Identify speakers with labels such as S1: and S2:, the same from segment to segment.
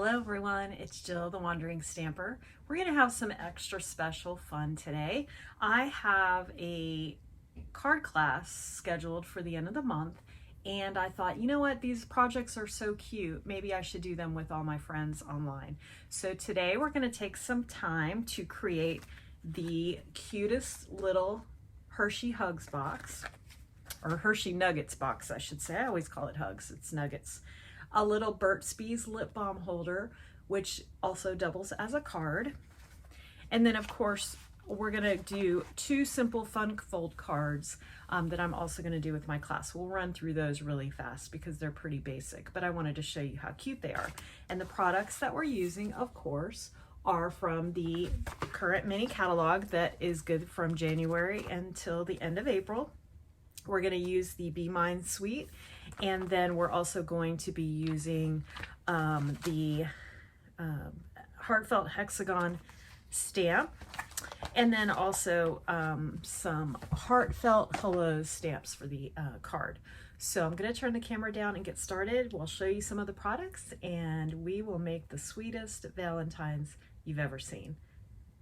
S1: Hello everyone, it's Jill the Wandering Stamper. We're going to have some extra special fun today. I have a card class scheduled for the end of the month, and I thought, you know what, these projects are so cute, maybe I should do them with all my friends online. So today we're going to take some time to create the cutest little Hershey Hugs box, or Hershey Nuggets box I should say. I always call it Hugs, it's Nuggets. A little Burt's Bees lip balm holder, which also doubles as a card. And then of course, we're gonna do two simple fun fold cards that I'm also gonna do with my class. We'll run through those really fast because they're pretty basic, but I wanted to show you how cute they are. And the products that we're using, of course, are from the current mini catalog that is good from January until the end of April. We're gonna use the Be Mine Suite, and then we're also going to be using the Heartfelt Hexagon stamp, and then also some Heartfelt Hello stamps for the card. So I'm going to turn the camera down and get started. We'll show you some of the products, and we will make the sweetest Valentines you've ever seen.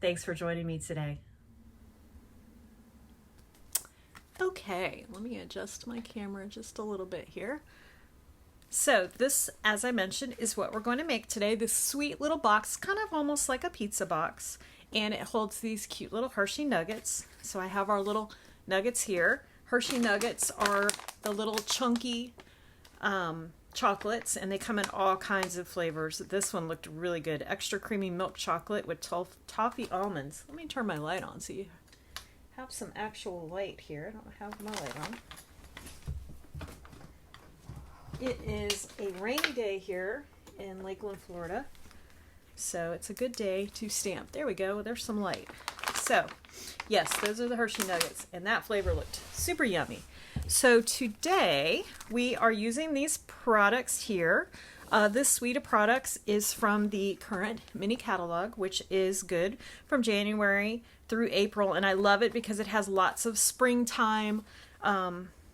S1: Thanks for joining me today. Okay, let me adjust my camera just a little bit here. So this, as I mentioned, is what we're going to make today. This sweet little box, kind of almost like a pizza box, and it holds these cute little Hershey Nuggets. So I have our little nuggets here. Hershey Nuggets are the little chunky chocolates, and they come in all kinds of flavors. This one looked really good. Extra creamy milk chocolate with toffee almonds. Let me turn my light on so you have some actual light here. I don't have my light on. It is a rainy day here in Lakeland, Florida, so it's a good day to stamp. There we go, there's some light. So yes, those are the Hershey Nuggets, and that flavor looked super yummy. So today we are using these products here. This suite of products is from the current mini catalog, which is good from January through April, and I love it because it has lots of springtime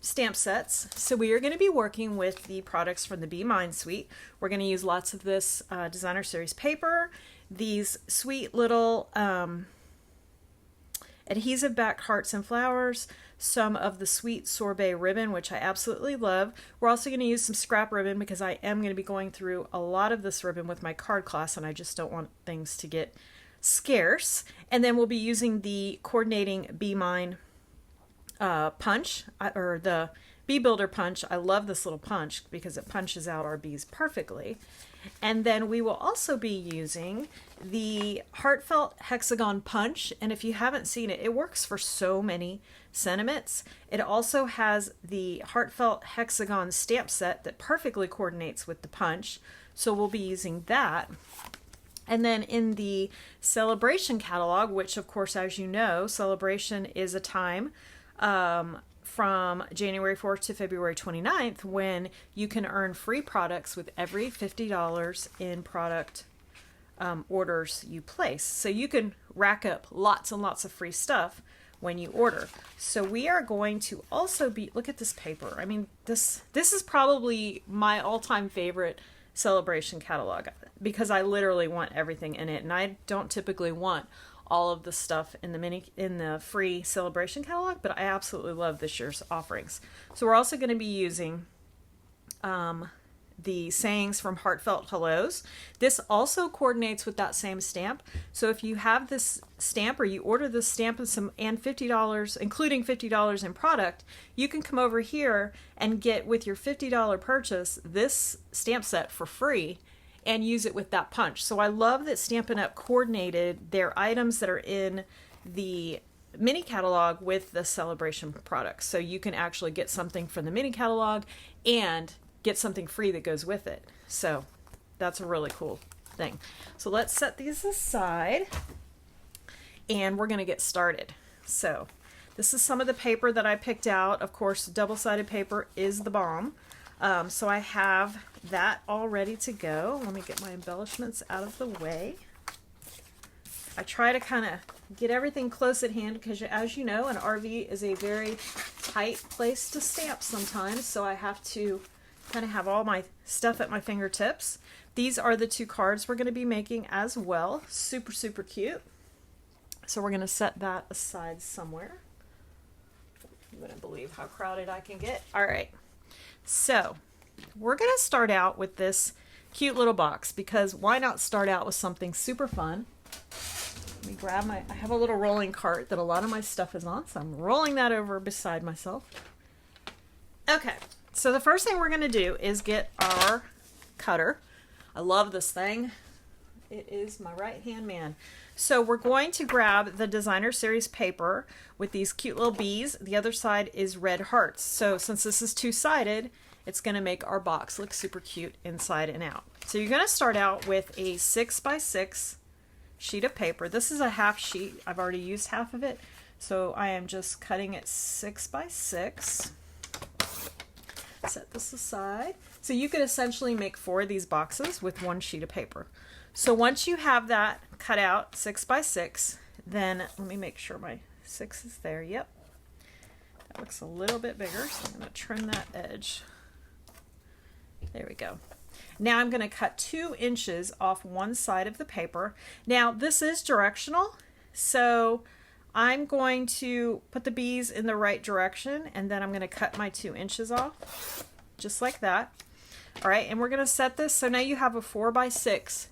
S1: stamp sets. So we are going to be working with the products from the Be Mine suite. We're going to use lots of this designer series paper, these sweet little adhesive back hearts and flowers, some of the sweet sorbet ribbon, which I absolutely love. We're also going to use some scrap ribbon because I am going to be going through a lot of this ribbon with my card class, and I just don't want things to get scarce. And then we'll be using the coordinating Be Mine punch, or the Bee Builder punch. I love this little punch because it punches out our bees perfectly. And then we will also be using the Heartfelt Hexagon punch, and if you haven't seen it, it works for so many sentiments. It also has the Heartfelt Hexagon stamp set that perfectly coordinates with the punch, so we'll be using that. And then in the Celebration catalog, which of course, as you know, Celebration is a time from January 4th to February 29th when you can earn free products with every $50 in product orders you place. So you can rack up lots and lots of free stuff when you order. So we are going to also be, look at this paper. I mean, this is probably my all-time favorite Celebration catalog because I literally want everything in it, and I don't typically want all of the stuff in the free Celebration catalog, but I absolutely love this year's offerings. So we're also going to be using the sayings from Heartfelt Hellos. This also coordinates with that same stamp. So if you have this stamp, or you order this stamp and $50, including $50 in product, you can come over here and get, with your $50 purchase, this stamp set for free and use it with that punch. So I love that Stampin' Up! Coordinated their items that are in the mini catalog with the Celebration products. So you can actually get something from the mini catalog and get something free that goes with it. So that's a really cool thing. So let's set these aside and we're going to get started. So this is some of the paper that I picked out. Of course, double-sided paper is the bomb. So I have that all ready to go. Let me get my embellishments out of the way. I try to kind of get everything close at hand because, as you know, an RV is a very tight place to stamp sometimes, so I have to kind of have all my stuff at my fingertips. These are the 2 cards we're going to be making as well. Super, super cute. So we're going to set that aside somewhere. You wouldn't believe how crowded I can get. All right. So we're going to start out with this cute little box, because why not start out with something super fun? Let me grab I have a little rolling cart that a lot of my stuff is on, so I'm rolling that over beside myself. Okay, so the first thing we're going to do is get our cutter. I love this thing. It is my right-hand man. So we're going to grab the Designer Series paper with these cute little bees. The other side is red hearts. So since this is two-sided, it's going to make our box look super cute inside and out. So you're going to start out with a 6x6 sheet of paper. This is a half sheet. I've already used half of it. So I am just cutting it 6x6. Set this aside. So you could essentially make 4 of these boxes with 1 sheet of paper. So once you have that cut out 6x6, then let me make sure my 6 is there. Yep. That looks a little bit bigger, so I'm going to trim that edge. There we go. Now I'm going to cut 2 inches off one side of the paper. Now this is directional, so I'm going to put the bees in the right direction, and then I'm going to cut my 2 inches off, just like that. All right, and we're going to set this, so now you have a 4x6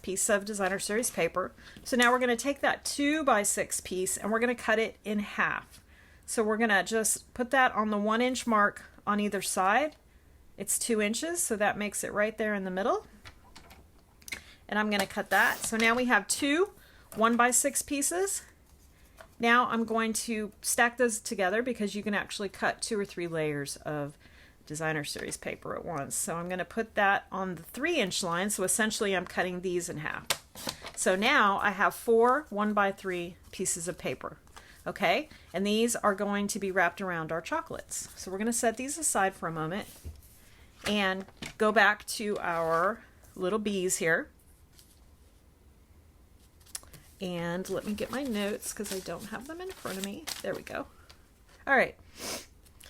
S1: piece of Designer Series paper. So now we're going to take that 2x6 piece and we're going to cut it in half. So we're going to just put that on the 1 inch mark on either side. It's 2 inches, so that makes it right there in the middle. And I'm going to cut that. So now we have 2 1x6 pieces. Now I'm going to stack those together, because you can actually cut 2 or 3 layers of Designer Series paper at once. So I'm going to put that on the 3 inch line. So essentially I'm cutting these in half. So now I have 4 1x3 pieces of paper. Okay, and these are going to be wrapped around our chocolates. So we're going to set these aside for a moment and go back to our little bees here. And let me get my notes, because I don't have them in front of me. There we go. All right.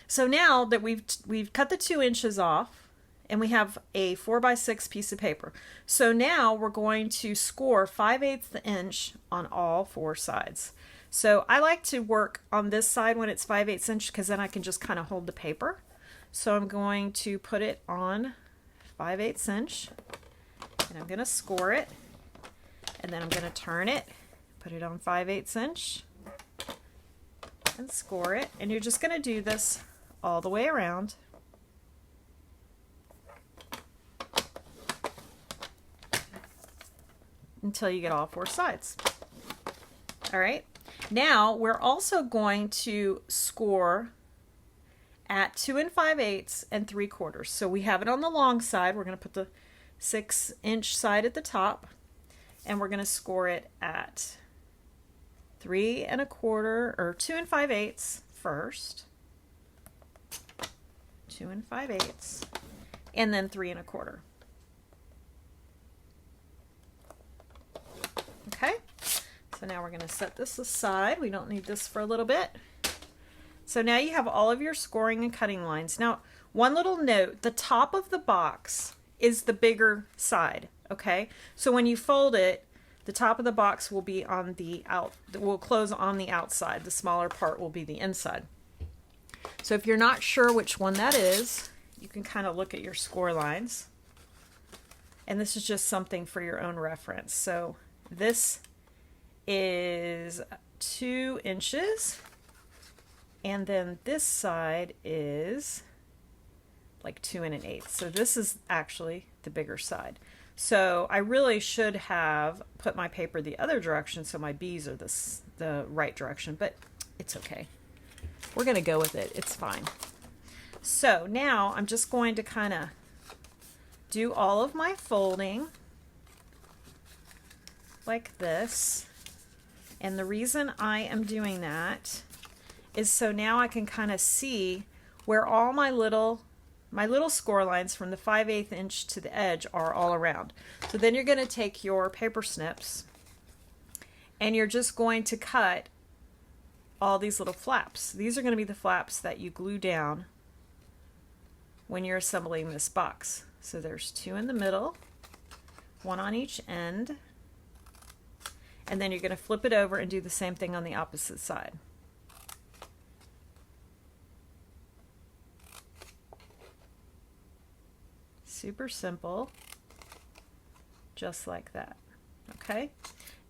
S1: So now that we've cut the 2 inches off, and we have a 4x6 piece of paper. So now we're going to score 5/8 inch on all 4 sides. So I like to work on this side when it's 5/8 inch, because then I can just kind of hold the paper. So I'm going to put it on 5/8 inch, and I'm going to score it, and then I'm going to turn it, put it on 5/8 inch, and score it. And you're just going to do this all the way around. Until you get all 4 sides. All right. Now we're also going to score at 2 5/8 and 3/4. So we have it on the long side. We're going to put the 6 inch side at the top, and we're going to score it at 3 1/4 or 2 5/8 first. 2 5/8, and then 3 1/4. Okay, so now we're going to set this aside. We don't need this for a little bit. So now you have all of your scoring and cutting lines. Now, one little note, the top of the box is the bigger side, okay? So when you fold it, the top of the box will be on the will close on the outside. The smaller part will be the inside. So if you're not sure which one that is, you can kind of look at your score lines. And this is just something for your own reference. So this is 2 inches. And then this side is like 2 1/8. So this is actually the bigger side. So I really should have put my paper the other direction so my bees are the right direction, but it's okay. We're going to go with it. It's fine. So now I'm just going to kind of do all of my folding like this. And the reason I am doing that is so now I can kind of see where all my little score lines from the 5/8 inch to the edge are all around. So then you're going to take your paper snips and you're just going to cut all these little flaps. These are going to be the flaps that you glue down when you're assembling this box. So there's 2 in the middle, 1 on each end, and then you're going to flip it over and do the same thing on the opposite side. Super simple, just like that. Okay,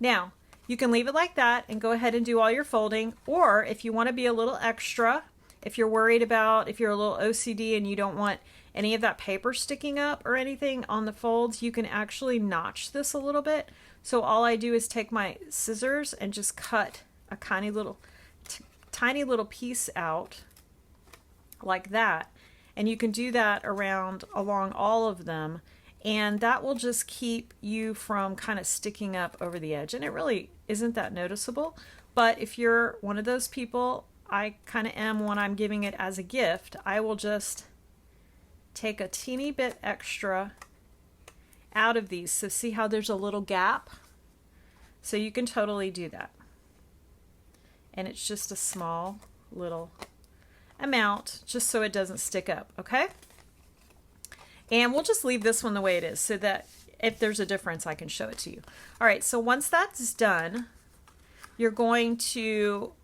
S1: now you can leave it like that and go ahead and do all your folding, or if you want to be a little extra, if you're worried about, if you're a little OCD and you don't want any of that paper sticking up or anything on the folds, you can actually notch this a little bit. So all I do is take my scissors and just cut a tiny little piece out like that. And you can do that along all of them, and that will just keep you from kind of sticking up over the edge. And it really isn't that noticeable, but if you're one of those people, I kind of am when I'm giving it as a gift, I will just take a teeny bit extra out of these. So see how there's a little gap? So you can totally do that. And it's just a small little amount, just so it doesn't stick up, okay? And we'll just leave this one the way it is so that if there's a difference, I can show it to you. All right, so once that's done, you're going to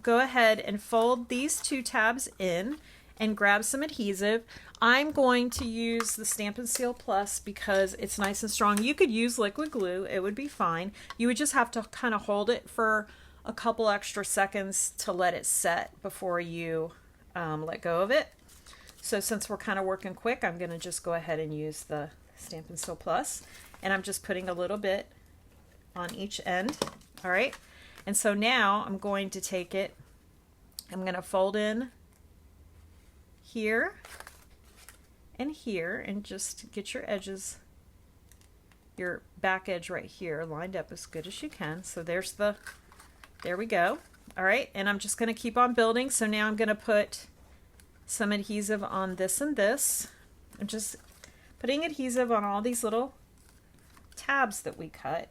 S1: go ahead and fold these 2 tabs in and grab some adhesive. I'm going to use the Stamp and Seal Plus because it's nice and strong. You could use liquid glue, it would be fine. You would just have to kind of hold it for a couple extra seconds to let it set before you let go of it. So since we're kind of working quick, I'm going to just go ahead and use the Stamp and Seal Plus, and I'm just putting a little bit on each end. All right, and so now I'm going to take it, I'm going to fold in here and here, and just get your edges, your back edge right here lined up as good as you can. So there we go. All right, and I'm just going to keep on building. So now I'm going to put some adhesive on this and this. I'm just putting adhesive on all these little tabs that we cut.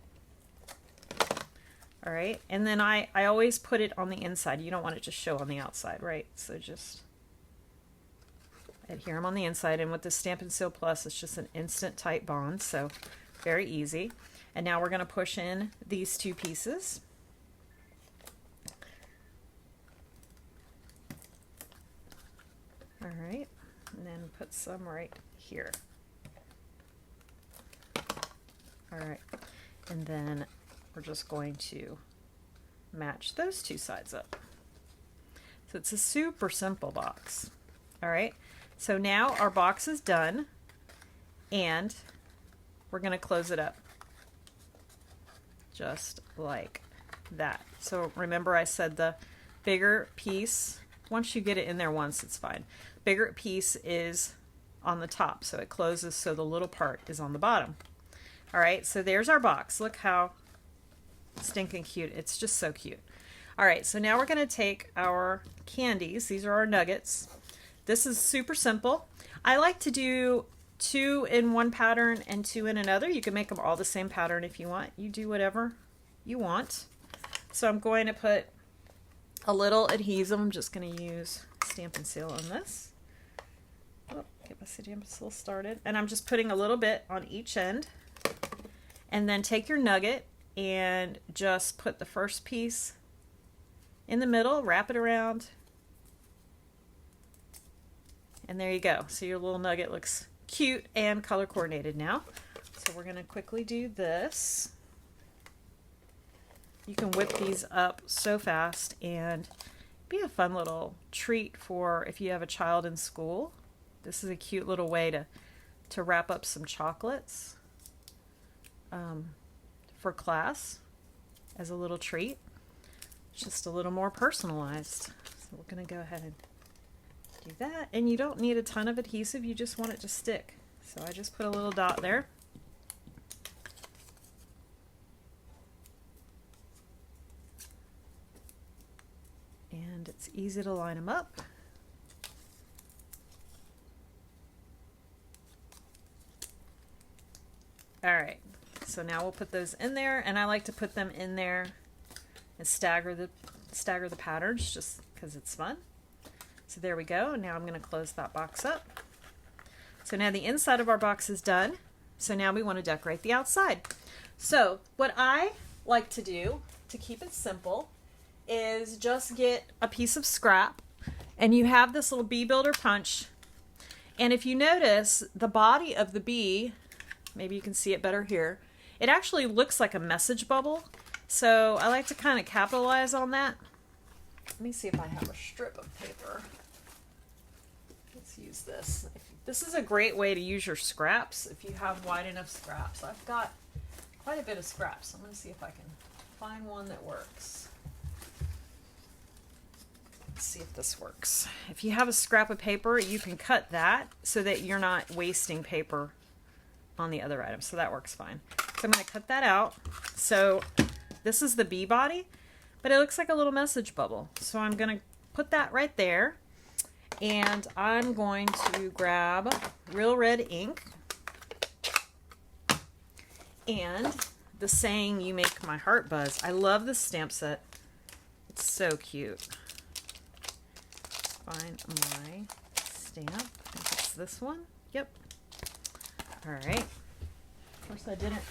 S1: All right, and then I always put it on the inside. You don't want it to show on the outside, right? So just adhere them on the inside, and with the Stamp and Seal Plus, it's just an instant tight bond, so very easy. And now we're going to push in these 2 pieces. All right, and then put some right here. All right, and then we're just going to match those 2 sides up. So it's a super simple box. All right, so now our box is done, and we're going to close it up just like that. So remember I said the bigger piece, once you get it in there once, it's fine. Bigger piece is on the top, so it closes, so the little part is on the bottom. All right, so there's our box. Look how stinking cute. It's just so cute. All right, so now we're going to take our candies. These are our nuggets. This is super simple. I like to do 2 in one pattern and 2 in another. You can make them all the same pattern if you want. You do whatever you want. So I'm going to put a little adhesive. I'm just going to use Stamp and Seal on this. Oh, get my Stamp and Seal started. And I'm just putting a little bit on each end. And then take your nugget and just put the first piece in the middle, wrap it around, and there you go. So your little nugget looks cute and color coordinated now. So we're going to quickly do this. You can whip these up so fast and be a fun little treat for if you have a child in school. This is a cute little way to wrap up some chocolates for class as a little treat. Just a little more personalized. So we're going to go ahead and do that. And you don't need a ton of adhesive, you just want it to stick. So I just put a little dot there. And it's easy to line them up. All right, so now we'll put those in there, and I like to put them in there and stagger the patterns just because it's fun. So there we go. Now I'm going to close that box up. So now the inside of our box is done. So now we want to decorate the outside. So what I like to do to keep it simple is just get a piece of scrap, and you have this little bee builder punch. And if you notice the body of the bee, maybe you can see it better here, it actually looks like a message bubble. So I like to kind of capitalize on that. Let me see if I have a strip of paper. Let's use this. This is a great way to use your scraps if you have wide enough scraps. I've got quite a bit of scraps. I'm going to see if I can find one that works. Let's see if this works. If you have a scrap of paper, you can cut that so that you're not wasting paper on the other item. So that works fine. So I'm going to cut that out. So this is the bee body, but it looks like a little message bubble. So I'm going to put that right there. And I'm going to grab Real Red ink and the saying, "You make my heart buzz." I love this stamp set. It's so cute. Find my stamp. I think it's this one. Yep. All right. Of course, I didn't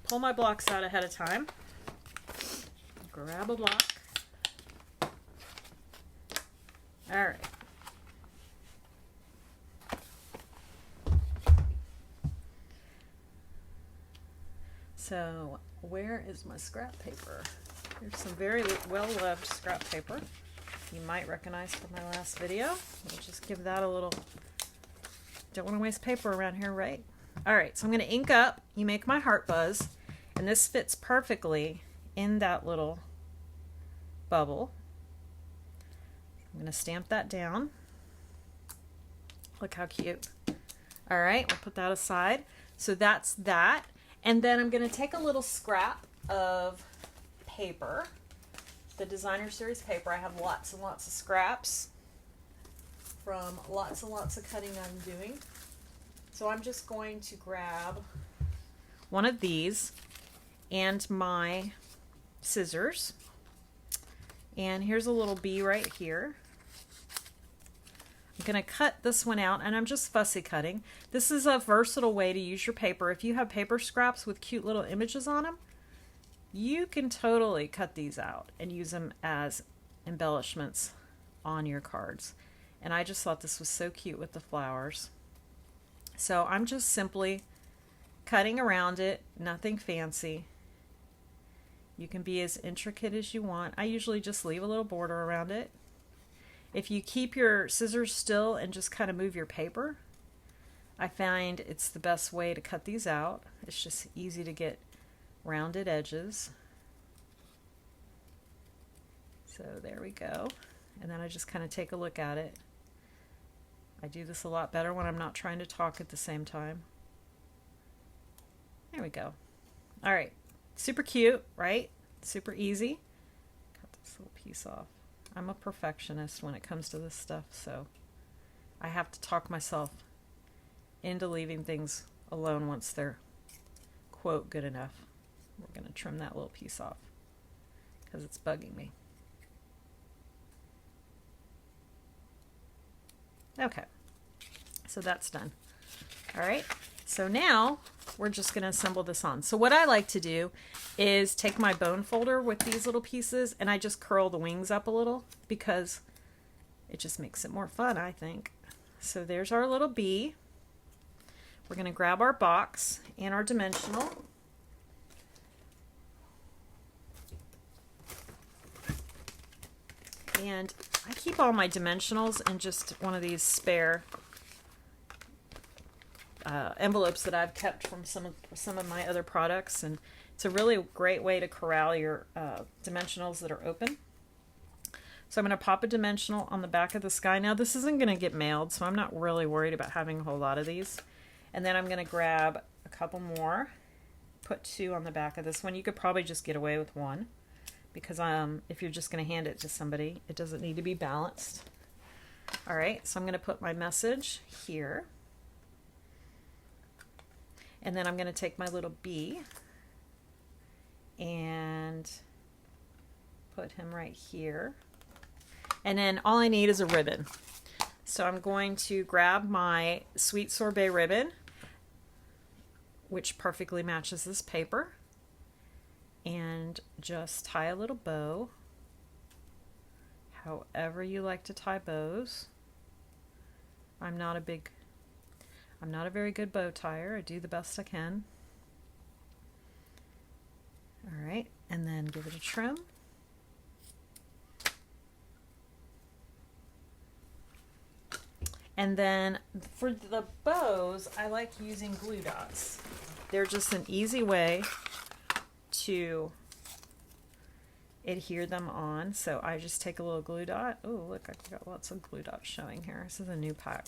S1: pull my blocks out ahead of time. Grab a block. All right. So where is my scrap paper? Here's some very well-loved scrap paper you might recognize from my last video. We'll just give that a little, don't want to waste paper around here, right? All right, so I'm going to ink up "You Make My Heart Buzz," and this fits perfectly in that little bubble. I'm going to stamp that down. Look how cute. All right, we'll put that aside. So that's that. And then I'm going to take a little scrap of paper, the Designer Series paper. I have lots and lots of scraps from lots and lots of cutting I'm doing. So I'm just going to grab one of these and my scissors. And here's a little bee right here. I'm going to cut this one out, and I'm just fussy cutting. This is a versatile way to use your paper. If you have paper scraps with cute little images on them, you can totally cut these out and use them as embellishments on your cards. And I just thought this was so cute with the flowers. So I'm just simply cutting around it, nothing fancy. You can be as intricate as you want. I usually just leave a little border around it. If you keep your scissors still and just kind of move your paper, I find it's the best way to cut these out. It's just easy to get rounded edges. So there we go. And then I just kind of take a look at it. I do this a lot better when I'm not trying to talk at the same time. There we go. All right. Super cute, right? Super easy. Cut this little piece off. I'm a perfectionist when it comes to this stuff, so I have to talk myself into leaving things alone once they're, quote, good enough. We're going to trim that little piece off because it's bugging me. Okay, so that's done. All right, so now we're just going to assemble this on. So what I like to do is take my bone folder with these little pieces and I just curl the wings up a little because it just makes it more fun, I think. So there's our little bee. We're going to grab our box and our dimensional. And I keep all my dimensionals in just one of these spare envelopes that I've kept from some of my other products, and it's a really great way to corral your dimensionals that are open. So I'm going to pop a dimensional on the back of the sky. Now this isn't going to get mailed, so I'm not really worried about having a whole lot of these. And then I'm going to grab a couple more, put 2 on the back of this one. You could probably just get away with 1 because if you're just going to hand it to somebody, it doesn't need to be balanced. All right, so I'm going to put my message here. And then I'm going to take my little bee and put him right here. And then all I need is a ribbon. So I'm going to grab my sweet sorbet ribbon, which perfectly matches this paper, and just tie a little bow, however you like to tie bows. I'm not a very good bow tire. I do the best I can. All right, and then give it a trim. And then for the bows, I like using glue dots. They're just an easy way to adhere them on. So I just take a little glue dot. Oh, look, I've got lots of glue dots showing here. This is a new pack.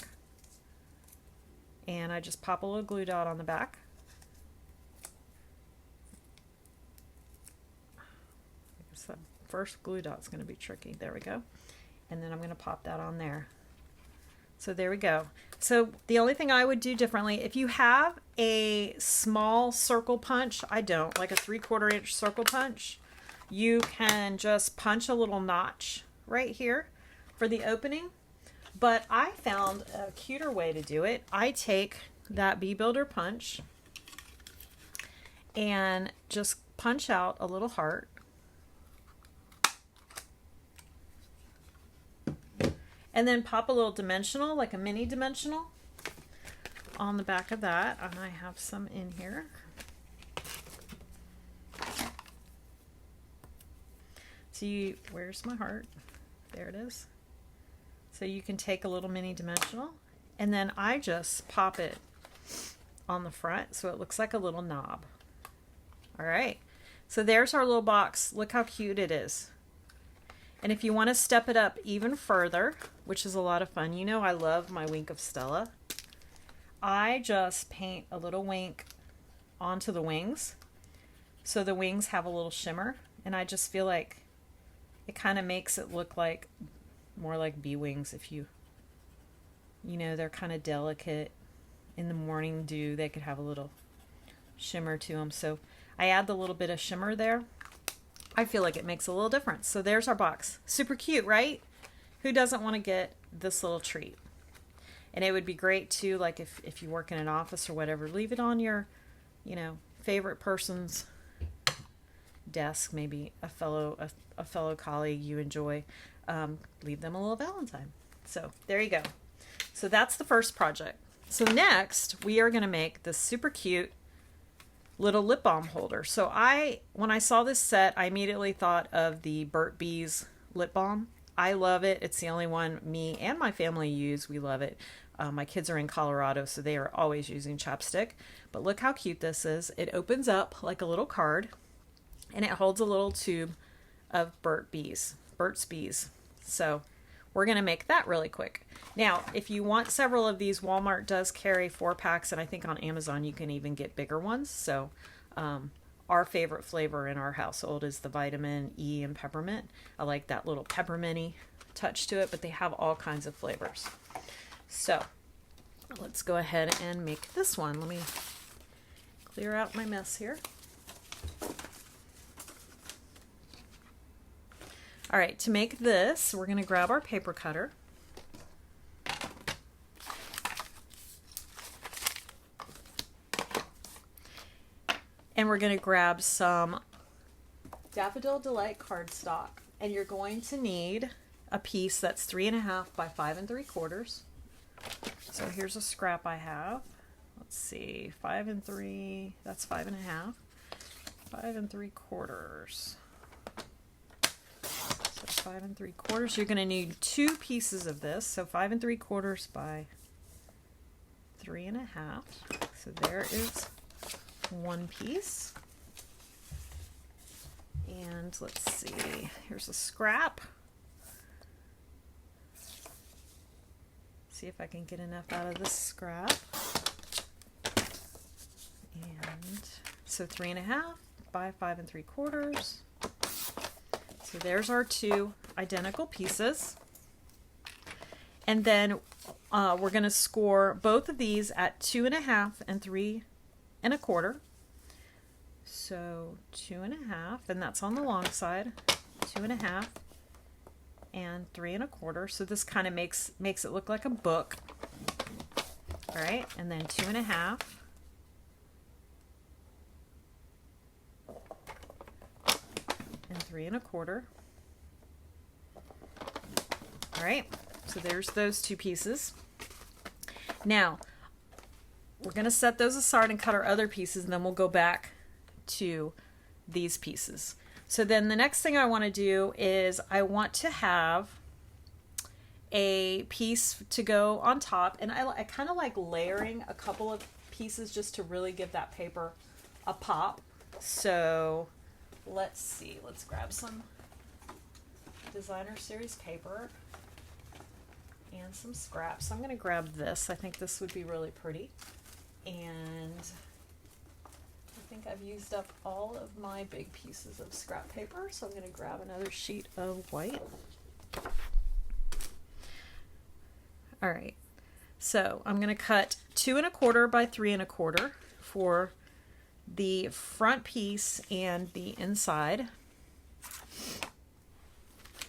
S1: And I just pop a little glue dot on the back. I guess the first glue dot's going to be tricky. There we go. And then I'm going to pop that on there. So there we go. So the only thing I would do differently, if you have a small circle punch, I don't, like a 3/4 inch circle punch, you can just punch a little notch right here for the opening. But I found a cuter way to do it. I take that Bee Builder punch and just punch out a little heart. And then pop a little dimensional, like a mini dimensional, on the back of that. And I have some in here. See, where's my heart? There it is. So you can take a little mini dimensional, and then I just pop it on the front so it looks like a little knob. All right, so there's our little box. Look how cute it is. And if you want to step it up even further, which is a lot of fun, you know I love my wink of Stella. I just paint a little wink onto the wings so the wings have a little shimmer, and I just feel like it kind of makes it look like more like bee wings. If you know, they're kind of delicate. In the morning dew, they could have a little shimmer to them. So I add the little bit of shimmer there. I feel like it makes a little difference. So there's our box. Super cute, right? Who doesn't want to get this little treat? And it would be great too, like if you work in an office or whatever, leave it on your, favorite person's desk, maybe a fellow colleague you enjoy. Leave them a little Valentine. So there you go. So that's the first project. So next we are going to make this super cute little lip balm holder. So when I saw this set, I immediately thought of the Burt Bees lip balm. I love it. It's the only one me and my family use. We love it. My kids are in Colorado, so they are always using chapstick. But look how cute this is. It opens up like a little card, and it holds a little tube of Burt's Bees. So we're going to make that really quick. Now, if you want several of these, Walmart does carry 4-packs, and I think on Amazon you can even get bigger ones. So our favorite flavor in our household is the vitamin E and peppermint. I like that little pepperminty touch to it, but they have all kinds of flavors. So let's go ahead and make this one. Let me clear out my mess here. All right, to make this, we're going to grab our paper cutter. And we're going to grab some Daffodil Delight cardstock. And you're going to need a piece that's 3.5 by 5 3/4. So here's a scrap I have. Let's see, 5 3, that's 5.5. 5 3/4. 5 3/4. You're going to need 2 pieces of this. So 5 3/4 by 3.5. So there is one piece. And let's see, here's a scrap. See if I can get enough out of this scrap. And so 3.5 by 5 3/4. So there's our 2 identical pieces. And then we're going to score both of these at 2.5 and 3.25. So 2.5, and that's on the long side. 2.5 and 3 1/4. So this kind of makes it look like a book. All right, and then 2 1/2. And 3 1/4. All right, so there's those two pieces. Now, we're going to set those aside and cut our other pieces, and then we'll go back to these pieces. So then the next thing I want to do is I want to have a piece to go on top, and I kind of like layering a couple of pieces just to really give that paper a pop. So let's see, let's grab some Designer Series paper and some scraps. So I'm going to grab this. I think this would be really pretty. And I think I've used up all of my big pieces of scrap paper, so I'm going to grab another sheet of white. All right, so I'm going to cut 2 1/4 by 3 1/4 for the front piece and the inside.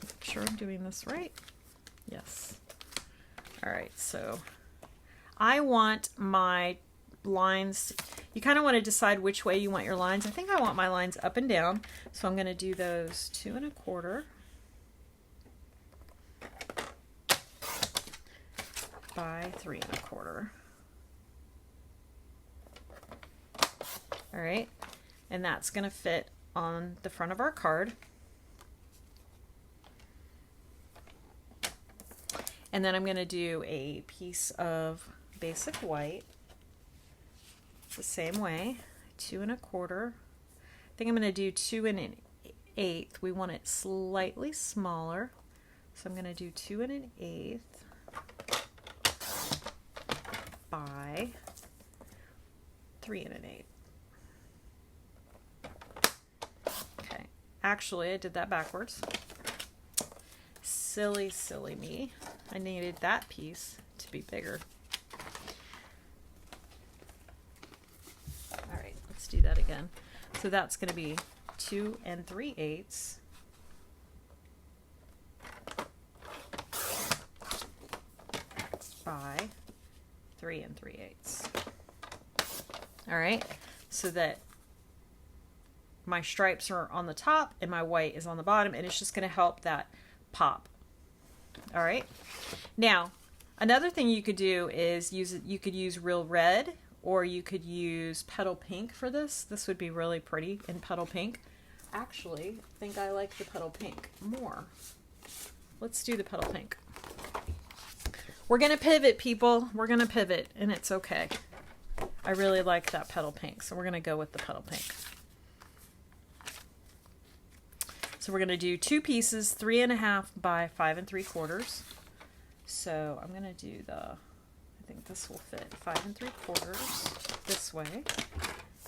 S1: Make sure I'm doing this right. Yes. All right, so I want my lines, you kind of want to decide which way you want your lines. I think I want my lines up and down, so I'm going to do those 2 1/4 by 3 1/4. All right, and that's going to fit on the front of our card. And then I'm going to do a piece of basic white the same way, 2 1/4. I think I'm going to do 2 1/8. We want it slightly smaller, so I'm going to do 2 1/8 by 3 1/8. Okay, actually I did that backwards. Silly, silly me. I needed that piece to be bigger. All right, let's do that again. So that's going to be 2 3/8 by 3 3/8. All right, so that my stripes are on the top and my white is on the bottom, and it's just going to help that pop. All right, now another thing you could do is you could use real red, or you could use petal pink for this. This would be really pretty in petal pink. Actually, I think I like the petal pink more. Let's do the petal pink. We're gonna pivot, people. We're gonna pivot, and it's okay. I really like that petal pink, so we're gonna go with the petal pink. So we're going to do two pieces, 3 1/2 by 5 3/4. So I'm going to do I think this will fit 5 3/4 this way,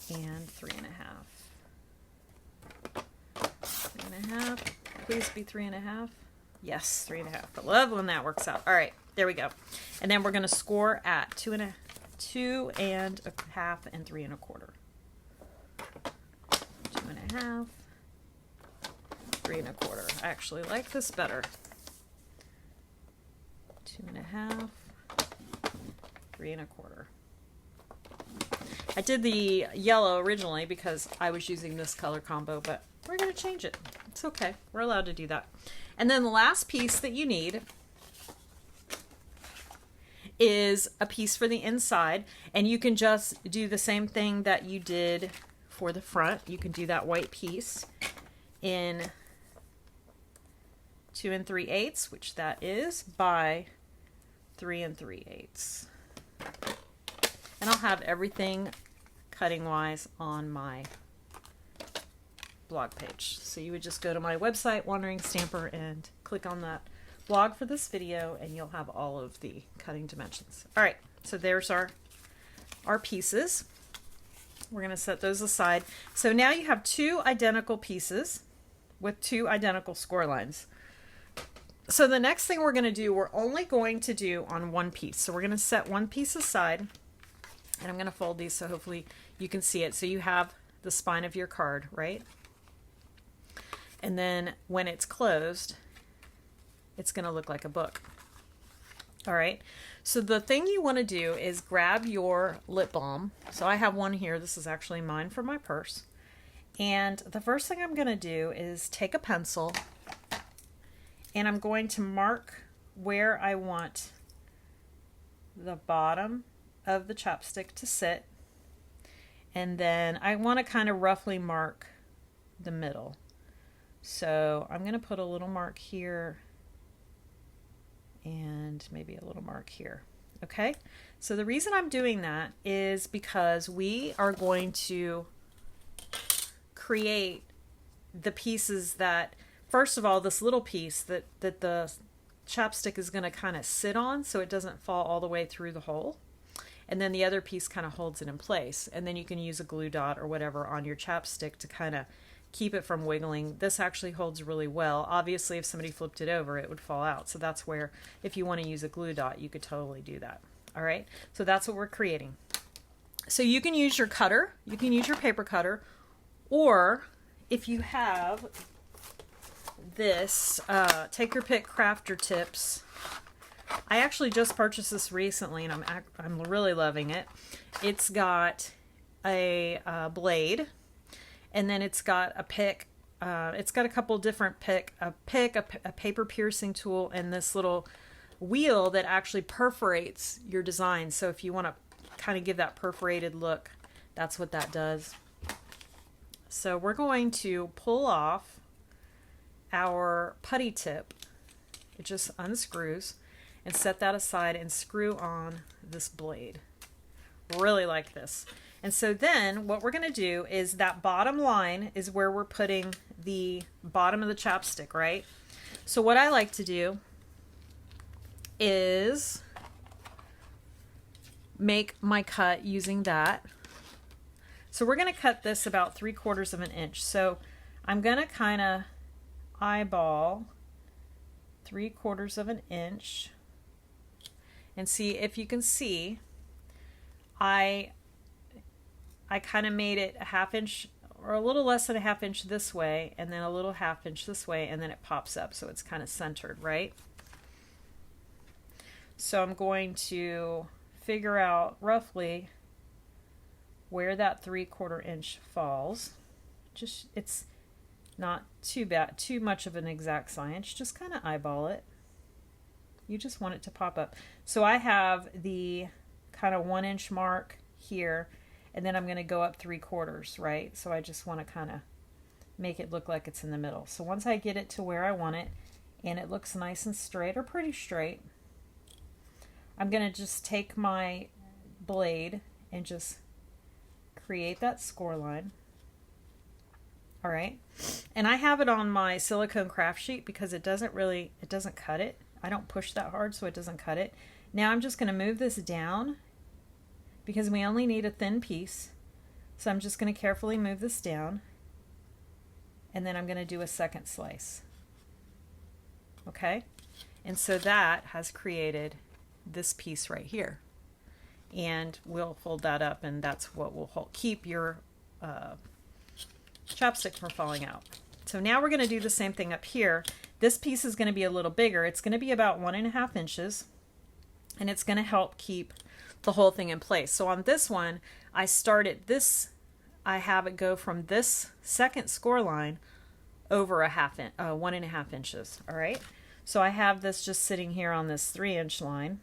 S1: and 3 1/2. 3 1/2. Please be 3 1/2. Yes, 3 1/2. I love when that works out. All right, there we go. And then we're going to score at 2 1/2 and 3 1/4. 2 1/2. 3 1/4. I actually like this better. 2 1/2, 3 1/4. I did the yellow originally because I was using this color combo, but we're going to change it. It's okay. We're allowed to do that. And then the last piece that you need is a piece for the inside, and you can just do the same thing that you did for the front. You can do that white piece in 2 3/8, which that is, by 3 3/8. And I'll have everything cutting wise on my blog page. So you would just go to my website, Wandering Stamper, and click on that blog for this video, and you'll have all of the cutting dimensions. All right, so there's our pieces. We're going to set those aside. So now you have two identical pieces with two identical score lines. So the next thing we're going to do, we're only going to do on one piece. So we're going to set one piece aside, and I'm going to fold these so hopefully you can see it. So you have the spine of your card, right? And then when it's closed, it's going to look like a book. All right. So the thing you want to do is grab your lip balm. So I have one here. This is actually mine from my purse. And the first thing I'm going to do is take a pencil and I'm going to mark where I want the bottom of the chapstick to sit. And then I want to kind of roughly mark the middle. So I'm going to put a little mark here and maybe a little mark here. Okay, so the reason I'm doing that is because we are going to create the pieces that, first of all, this little piece that the chapstick is going to kind of sit on so it doesn't fall all the way through the hole. And then the other piece kind of holds it in place. And then you can use a glue dot or whatever on your chapstick to kind of keep it from wiggling. This actually holds really well. Obviously, if somebody flipped it over, it would fall out. So that's where, if you want to use a glue dot, you could totally do that. All right, so that's what we're creating. So you can use your cutter, you can use your paper cutter, or if you have this, take your pick crafter tips. I actually just purchased this recently, and I'm really loving it. It's got a blade. And then it's got a pick. It's got a couple different a paper piercing tool, and this little wheel that actually perforates your design. So if you want to kind of give that perforated look, that's what that does. So we're going to pull off our putty tip. It just unscrews, and set that aside and screw on this blade. Really like this. And so then what we're going to do is that bottom line is where we're putting the bottom of the chapstick, right? So what I like to do is make my cut using that. So we're going to cut this about 3/4 of an inch. So I'm going to kind of eyeball 3/4 of an inch and see if you can see. I kind of made it a 1/2 inch or a little less than a 1/2 inch this way, and then a little 1/2 inch this way, and then it pops up so it's kind of centered, right? So I'm going to figure out roughly where that 3/4 inch falls. Just, it's not too much of an exact science, just kind of eyeball it. You just want it to pop up. So I have the kind of 1 inch mark here, and then I'm going to go up 3/4, right? So I just want to kind of make it look like it's in the middle. So once I get it to where I want it, and it looks nice and straight, or pretty straight, I'm going to just take my blade and just create that score line. All right. And I have it on my silicone craft sheet because it doesn't cut it. I don't push that hard, so it doesn't cut it. Now I'm just going to move this down because we only need a thin piece. So I'm just going to carefully move this down, and then I'm going to do a second slice. Okay? And so that has created this piece right here. And we'll fold that up, and that's what will keep your chapstick from falling out. So now we're going to do the same thing up here. This piece is going to be a little bigger. It's going to be about 1.5 inches, and it's going to help keep the whole thing in place. So on this one, I have it go from this second score line over 1.5 inches. All right. So I have this just sitting here on this 3-inch line.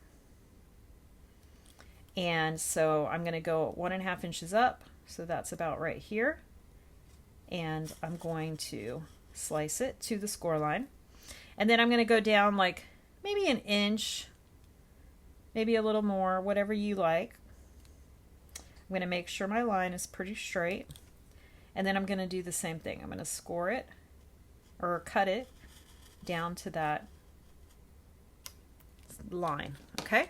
S1: And so I'm going to go 1.5 inches up. So that's about right here. And I'm going to slice it to the score line. And then I'm going to go down like maybe an inch, maybe a little more, whatever you like. I'm going to make sure my line is pretty straight. And then I'm going to do the same thing. I'm going to score it or cut it down to that line. Okay?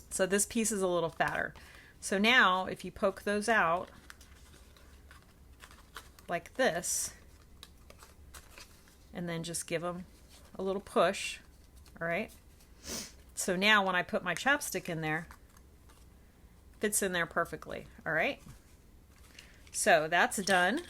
S1: So this piece is a little fatter. So now if you poke those out like this, and then just give them a little push, all right? So now when I put my chapstick in there, it fits in there perfectly, all right? So that's done.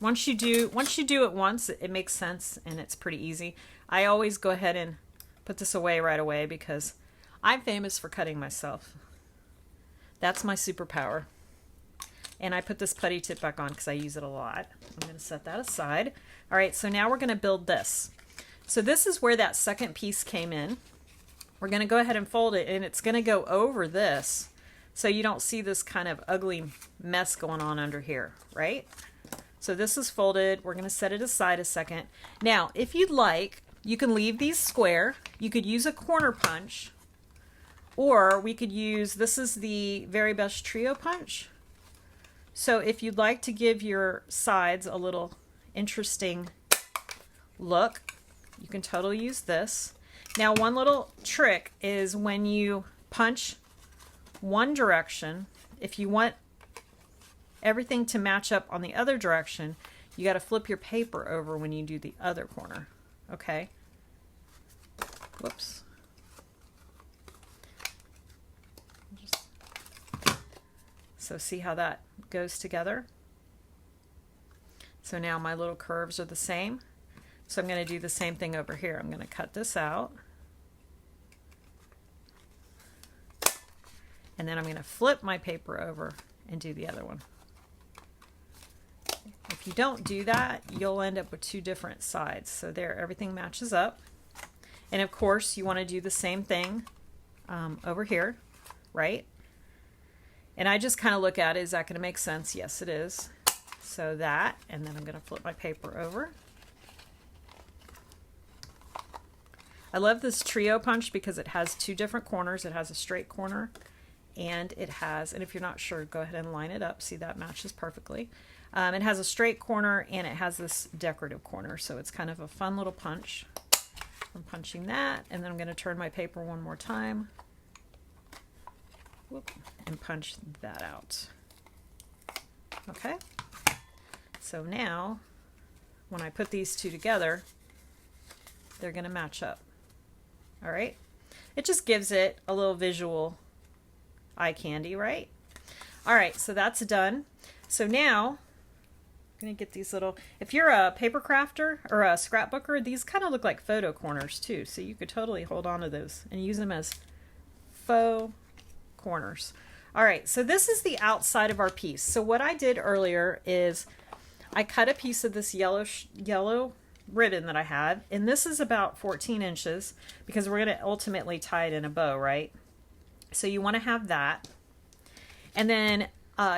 S1: Once you do it once, it makes sense and it's pretty easy. I always go ahead and put this away right away because I'm famous for cutting myself. That's my superpower. And I put this putty tip back on because I use it a lot. I'm going to set that aside. All right, so now we're going to build this. So this is where that second piece came in. We're going to go ahead and fold it, and it's going to go over this so you don't see this kind of ugly mess going on under here, right? So this is folded. We're going to set it aside a second. Now, if you'd like, you can leave these square. You could use a corner punch, or we could use, this is the Very Best Trio punch. So if you'd like to give your sides a little interesting look, you can totally use this. Now, one little trick is when you punch one direction, if you want everything to match up on the other direction, you got to flip your paper over when you do the other corner. Okay? Whoops. So see how that goes together? So now my little curves are the same. So I'm going to do the same thing over here. I'm going to cut this out. And then I'm going to flip my paper over and do the other one. If you don't do that, you'll end up with two different sides. So there, everything matches up. And of course, you want to do the same thing over here, right? And I just kind of look at it, is that going to make sense? Yes, it is. So that, and then I'm going to flip my paper over. I love this trio punch because it has two different corners. It has a straight corner, and it has, and if you're not sure, go ahead and line it up. See, that matches perfectly. It has a straight corner, and it has this decorative corner, so it's kind of a fun little punch. I'm punching that, and then I'm going to turn my paper one more time. Whoop, and punch that out. Okay, so now when I put these two together, they're going to match up. All right, it just gives it a little visual eye candy, right? All right, so that's done. So now I'm going to get these little, if you're a paper crafter or a scrapbooker, these kind of look like photo corners too, so you could totally hold on to those and use them as faux corners. All right, so this is the outside of our piece. So what I did earlier is I cut a piece of this yellow ribbon that I had, and this is about 14 inches because we're going to ultimately tie it in a bow, right? So you want to have that. And then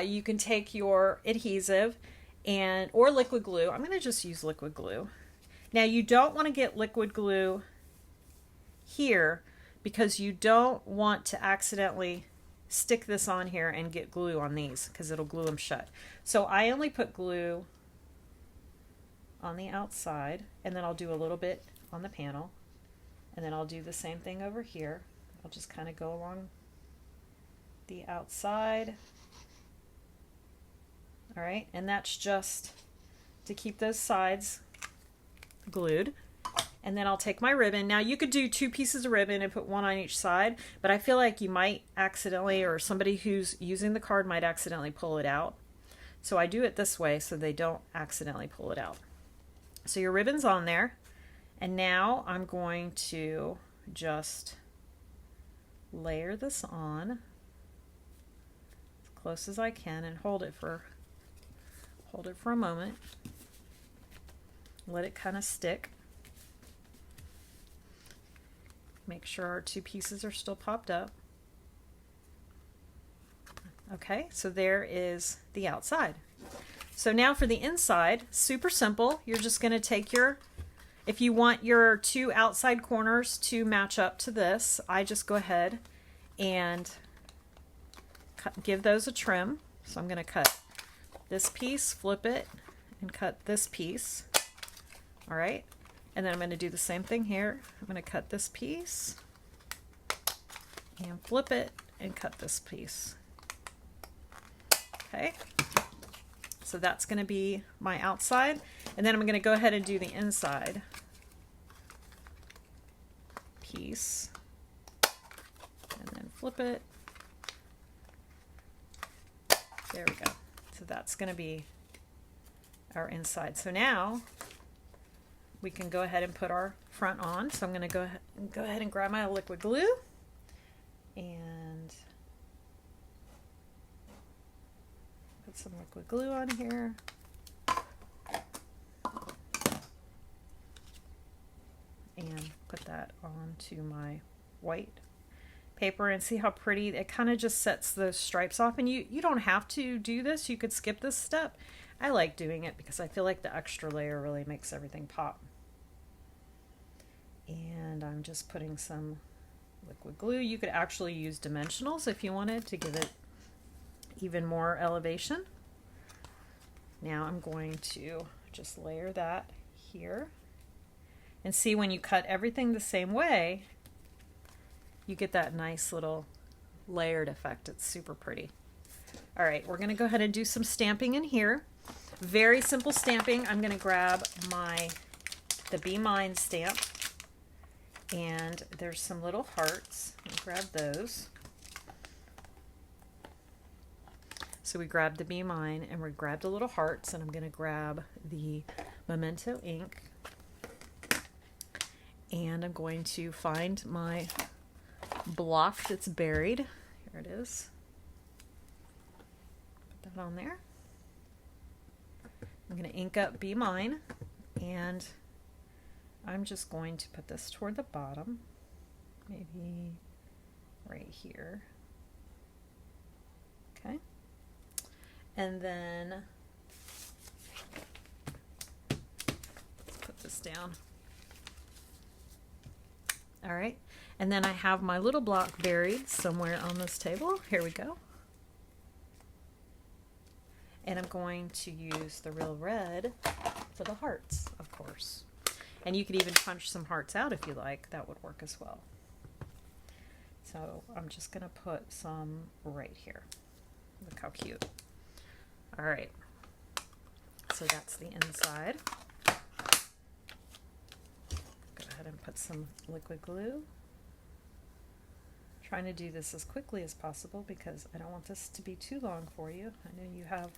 S1: you can take your adhesive or liquid glue. I'm going to just use liquid glue. Now you don't want to get liquid glue here because you don't want to accidentally stick this on here and get glue on these because it'll glue them shut. So I only put glue on the outside, and then I'll do a little bit on the panel, and then I'll do the same thing over here. I'll just kind of go along the outside. All right, and that's just to keep those sides glued. And then I'll take my ribbon. Now you could do two pieces of ribbon and put one on each side, but I feel like you might accidentally, or somebody who's using the card might accidentally pull it out. So I do it this way so they don't accidentally pull it out. So your ribbon's on there, and now I'm going to just layer this on as close as I can and hold it for a moment. Let it kind of stick. Make sure our two pieces are still popped up. Okay, so there is the outside. So now for the inside, super simple. You're just going to take if you want your two outside corners to match up to this, I just go ahead and give those a trim. So I'm going to cut this piece, flip it, and cut this piece. All right. And then I'm going to do the same thing here. I'm going to cut this piece and flip it and cut this piece. Okay. So that's going to be my outside. And then I'm going to go ahead and do the inside piece. And then flip it. There we go. So that's going to be our inside. So now we can go ahead and put our front on. So I'm going to go ahead and grab my liquid glue and put some liquid glue on here. And put that onto my white paper and see how pretty it kind of just sets those stripes off. And you don't have to do this, you could skip this step. I like doing it because I feel like the extra layer really makes everything pop. And I'm just putting some liquid glue. You could actually use dimensionals if you wanted to give it even more elevation. Now I'm going to just layer that here. And see, when you cut everything the same way, you get that nice little layered effect. It's super pretty. All right, we're gonna go ahead and do some stamping in here. Very simple stamping. I'm gonna grab the Be Mine stamp, and there's some little hearts. I'll grab those. So we grabbed the Be Mine and we grabbed the little hearts, and I'm gonna grab the Memento ink. And I'm going to find my block that's buried. Here it is. Put that on there. I'm going to ink up Be Mine, and I'm just going to put this toward the bottom, maybe right here. Okay. And then let's put this down. All right, and then I have my little block buried somewhere on this table. Here we go. And I'm going to use the real red for the hearts, of course. And you could even punch some hearts out if you like. That would work as well. So I'm just gonna put some right here. Look how cute. All right, so that's the inside. And put some liquid glue. Trying to do this as quickly as possible because I don't want this to be too long for you. I know you have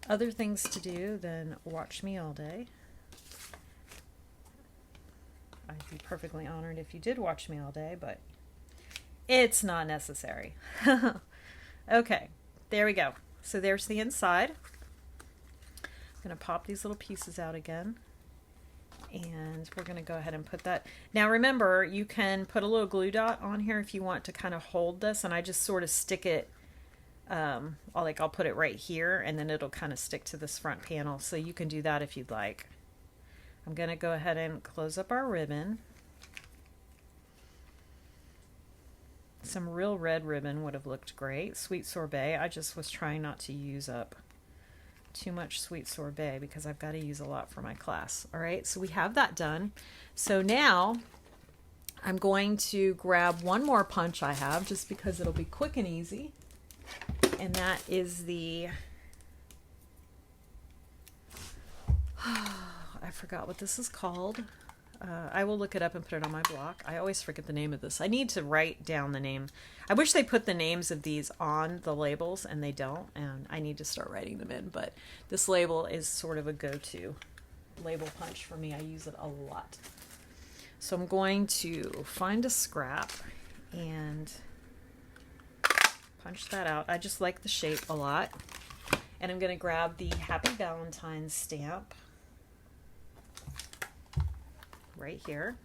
S1: other things to do than watch me all day. I'd be perfectly honored if you did watch me all day, but it's not necessary. Okay, there we go. So there's the inside. I'm going to pop these little pieces out again. And we're going to go ahead and put that. Now remember, you can put a little glue dot on here if you want to kind of hold this, and I just sort of stick it, I'll put it right here, and then it'll kind of stick to this front panel, so you can do that if you'd like. I'm going to go ahead and close up our ribbon. Some real red ribbon would have looked great. Sweet sorbet. I just was trying not to use up too much sweet sorbet because I've got to use a lot for my class. All right, so we have that done. So now I'm going to grab one more punch I have just because it'll be quick and easy. And that is the, I forgot what this is called. I will look it up and put it on my block. I always forget the name of this. I need to write down the name. I wish they put the names of these on the labels, and they don't, and I need to start writing them in. But this label is sort of a go-to label punch for me. I use it a lot. So I'm going to find a scrap and punch that out. I just like the shape a lot. And I'm going to grab the Happy Valentine stamp right here.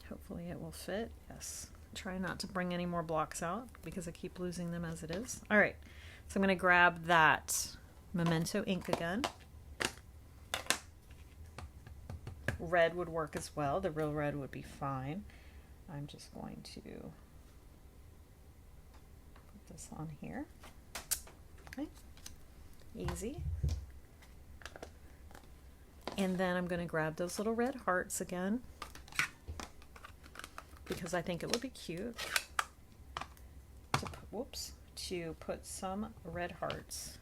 S1: Hopefully it will fit. Yes. Try not to bring any more blocks out because I keep losing them as it is. All right. So I'm going to grab that Memento ink again. Red would work as well. The real red would be fine. I'm just going to put this on here. Okay. Easy. And then I'm going to grab those little red hearts again because I think it would be cute to put some red hearts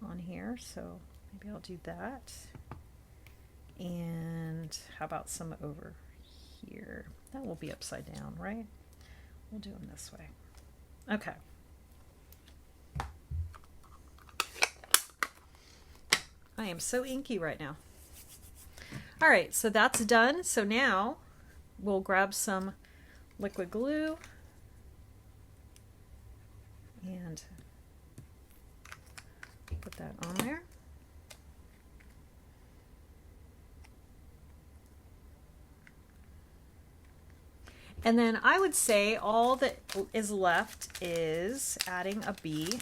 S1: on here. So maybe I'll do that. And how about some over here? That will be upside down, right? We'll do them this way. Okay. I am so inky right now. All right, so that's done. So now we'll grab some liquid glue and put that on there. And then I would say all that is left is adding a bee.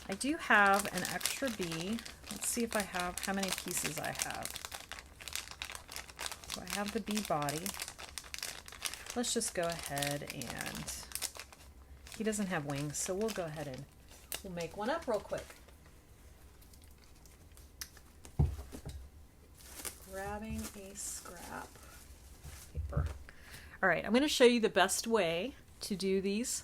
S1: I do have an extra bee. Let's see if I have, how many pieces I have. So I have the bee body. Let's just go ahead and, he doesn't have wings, so we'll go ahead and we'll make one up real quick. Grabbing a scrap paper. All right, I'm going to show you the best way to do these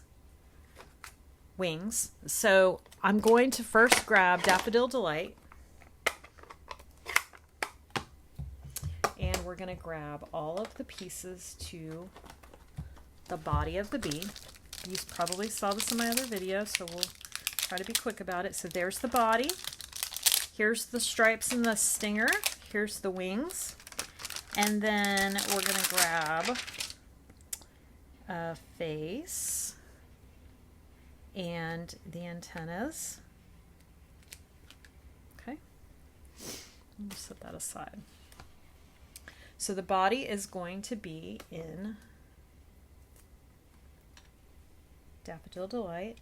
S1: wings. So I'm going to first grab Daffodil Delight, and we're going to grab all of the pieces to the body of the bee. You probably saw this in my other video, so we'll try to be quick about it. So there's the body. Here's the stripes and the stinger. Here's the wings. And then we're going to grab a face and the antennas. Okay, we'll set that aside. So the body is going to be in Daffodil Delight.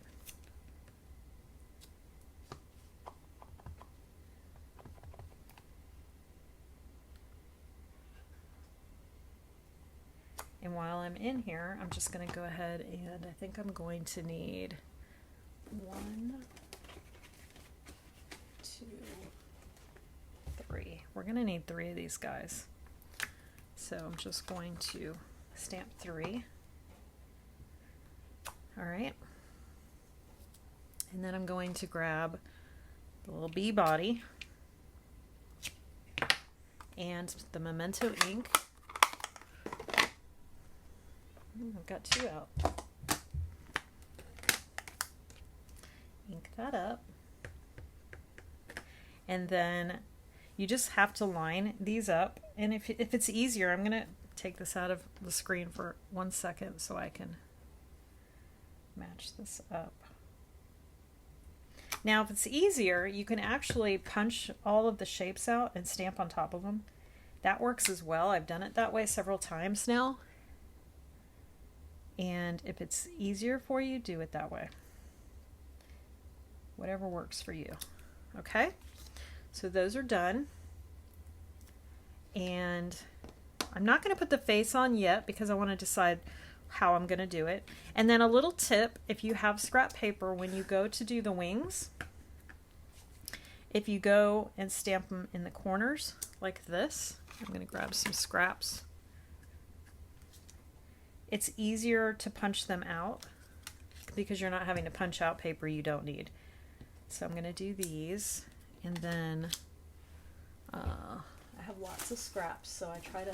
S1: And while I'm in here, I'm just going to go ahead and I think I'm going to need 1, 2, 3. We're going to need 3 of these guys. So I'm just going to stamp 3. All right. And then I'm going to grab the little bee body and the Memento ink. I've got 2 out. Ink that up. And then you just have to line these up. And if it's easier, I'm going to take this out of the screen for 1 second so I can match this up. Now, if it's easier, you can actually punch all of the shapes out and stamp on top of them. That works as well. I've done it that way several times now. And if it's easier for you, do it that way. Whatever works for you. Okay? So those are done. And I'm not going to put the face on yet because I want to decide how I'm going to do it. And then a little tip, if you have scrap paper, when you go to do the wings, if you go and stamp them in the corners like this, I'm going to grab some scraps. It's easier to punch them out because you're not having to punch out paper you don't need. So I'm going to do these, and then I have lots of scraps, so I try to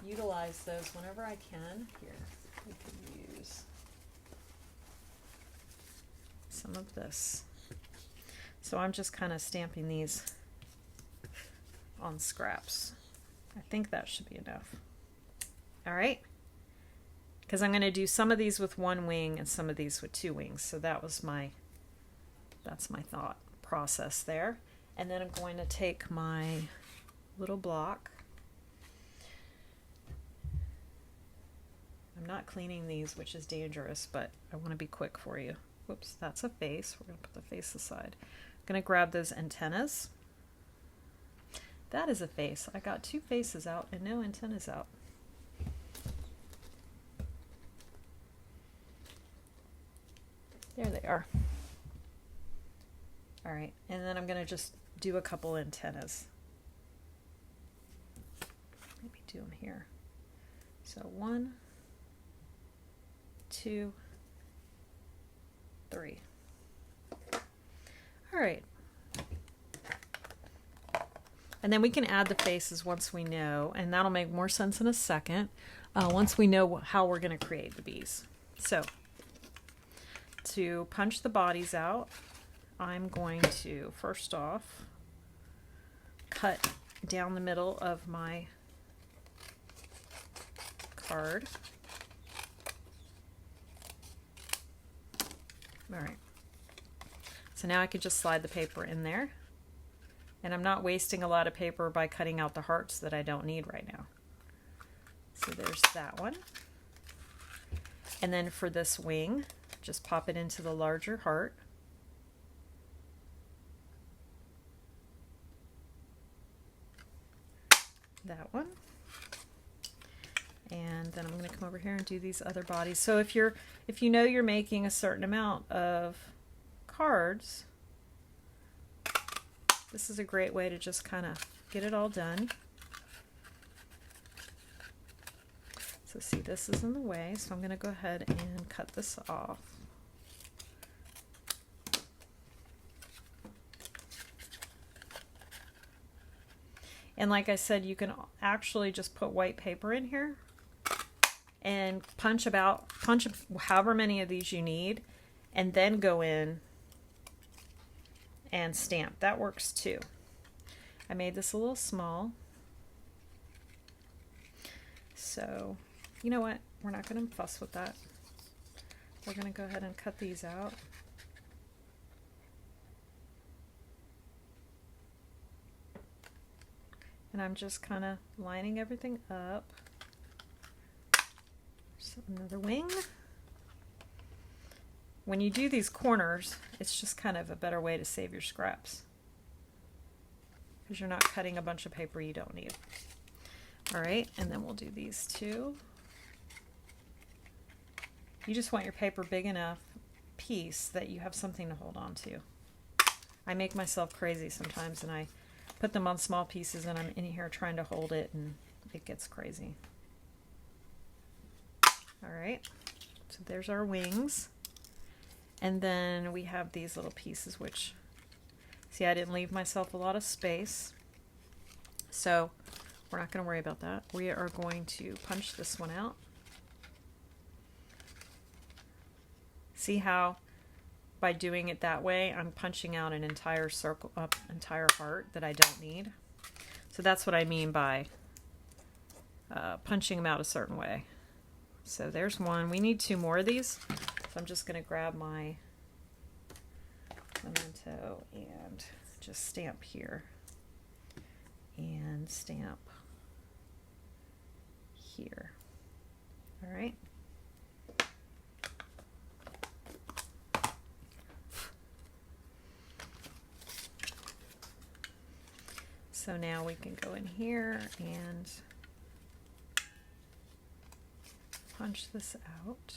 S1: utilize those whenever I can. Here, we can use some of this. So I'm just kind of stamping these on scraps. I think that should be enough. All right. Because I'm going to do some of these with 1 wing and some of these with 2 wings. So that's my thought process there. And then I'm going to take my little block. I'm not cleaning these, which is dangerous, but I want to be quick for you. Whoops, that's a face. We're going to put the face aside. I'm going to grab those antennas. That is a face. I got 2 faces out and no antennas out. There they are. All right, and then I'm going to just do a couple antennas. Maybe do them here. So 1, 2, 3. All right. And then we can add the faces once we know, and that'll make more sense in a second, once we know how we're going to create the bees. So to punch the bodies out, I'm going to first off cut down the middle of my card. All right. So now I could just slide the paper in there. And I'm not wasting a lot of paper by cutting out the hearts that I don't need right now. So there's that one. And then for this wing, just pop it into the larger heart. That one. And then I'm going to come over here and do these other bodies. So if you know you're making a certain amount of cards, this is a great way to just kind of get it all done. So see, this is in the way, so I'm going to go ahead and cut this off. And like I said, you can actually just put white paper in here and punch however many of these you need, and then go in and stamp. That works too. I made this a little small. So, you know what? We're not going to fuss with that. We're going to go ahead and cut these out. And I'm just kind of lining everything up. So another wing. When you do these corners, it's just kind of a better way to save your scraps, because you're not cutting a bunch of paper you don't need. All right, and then we'll do these two. You just want your paper big enough piece that you have something to hold on to. I make myself crazy sometimes, and I put them on small pieces, and I'm in here trying to hold it, and it gets crazy. All right, so there's our wings. And then we have these little pieces, which, see, I didn't leave myself a lot of space. So we're not going to worry about that. We are going to punch this one out. See how by doing it that way, I'm punching out an entire circle, entire heart that I don't need. So that's what I mean by punching them out a certain way. So there's one. We need two more of these. So I'm just going to grab my memento and just stamp here and stamp here. All right. So now we can go in here and punch this out.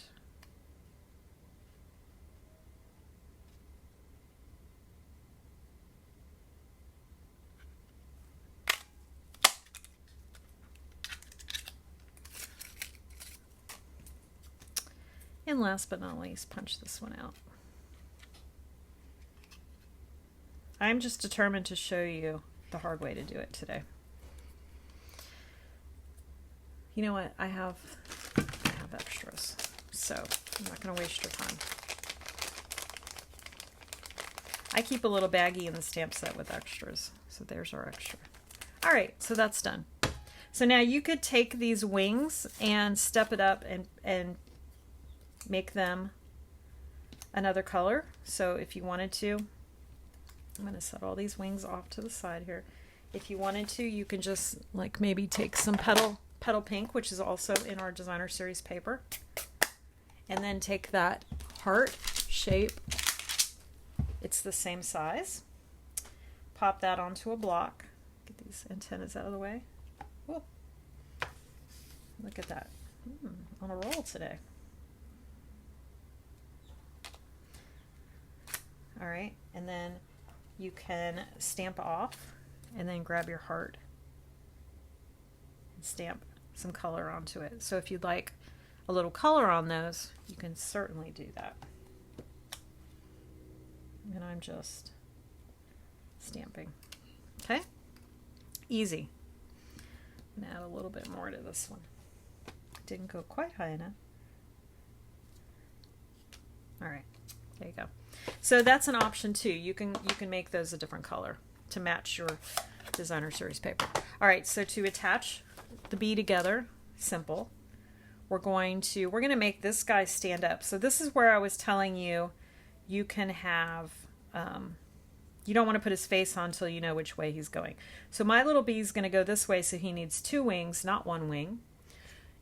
S1: And last but not least, punch this one out. I'm just determined to show you the hard way to do it today. You know what? I have extras, so I'm not going to waste your time. I keep a little baggie in the stamp set with extras, so there's our extra. All right, so that's done. So now you could take these wings and step it up and make them another color. So if you wanted to, I'm going to set all these wings off to the side here. If you wanted to, you can just like maybe take some petal pink, which is also in our designer series paper, and then take that heart shape. It's the same size. Pop that onto a block. Get these antennas out of the way. Whoa. Look at that. On a roll today. All right, and then you can stamp off and then grab your heart and stamp some color onto it. So if you'd like a little color on those, you can certainly do that. And I'm just stamping. Okay? Easy. I'm gonna add a little bit more to this one. Didn't go quite high enough. All right, there you go. So that's an option too. You can make those a different color to match your designer series paper. All right, so to attach the bee together, simple. We're going to make this guy stand up. So this is where I was telling you, you can have, you don't want to put his face on until you know which way he's going. So my little bee is going to go this way, so he needs 2 wings, not 1 wing.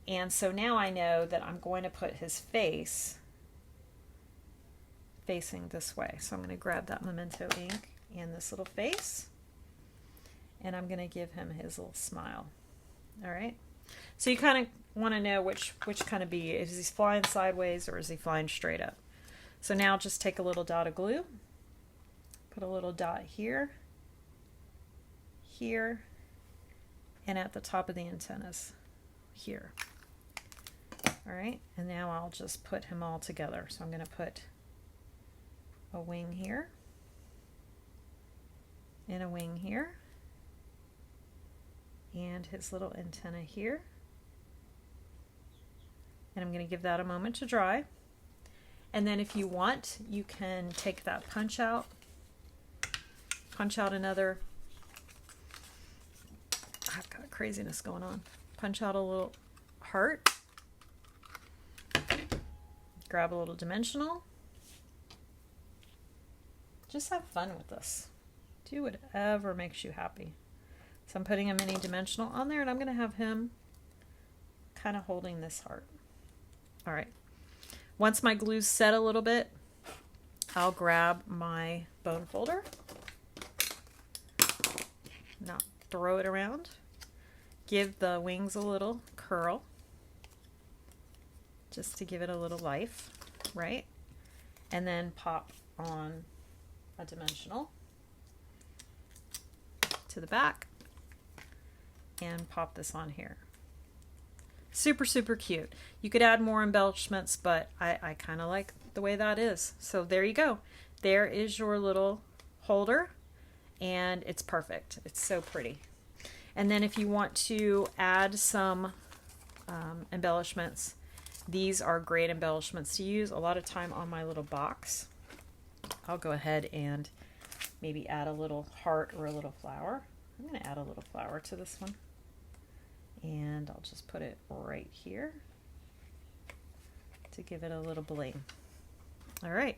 S1: And so now I know that I'm going to put his face facing this way. So I'm going to grab that Memento ink and this little face, and I'm going to give him his little smile. All right. So you kind of want to know which kind of bee. Is he flying sideways or is he flying straight up? So now just take a little dot of glue, put a little dot here, here, and at the top of the antennas here. All right, and now I'll just put him all together. So I'm going to put a wing here and a wing here and his little antenna here. And I'm going to give that a moment to dry. And then if you want, you can take that punch out another, I've got craziness going on, punch out a little heart, grab a little dimensional, just have fun with this. Do whatever makes you happy. So I'm putting a mini dimensional on there, and I'm going to have him kind of holding this heart. All right. Once my glue's set a little bit, I'll grab my bone folder, not throw it around, give the wings a little curl, just to give it a little life, right? And then pop on a dimensional to the back and pop this on here. Super, super cute. You could add more embellishments, but I kind of like the way that is. So there you go. There is your little holder, and it's perfect. It's so pretty. And then if you want to add some embellishments, these are great embellishments to use. A lot of time on my little box, I'll go ahead and maybe add a little heart or a little flower. I'm going to add a little flower to this one. And I'll just put it right here to give it a little bling. All right,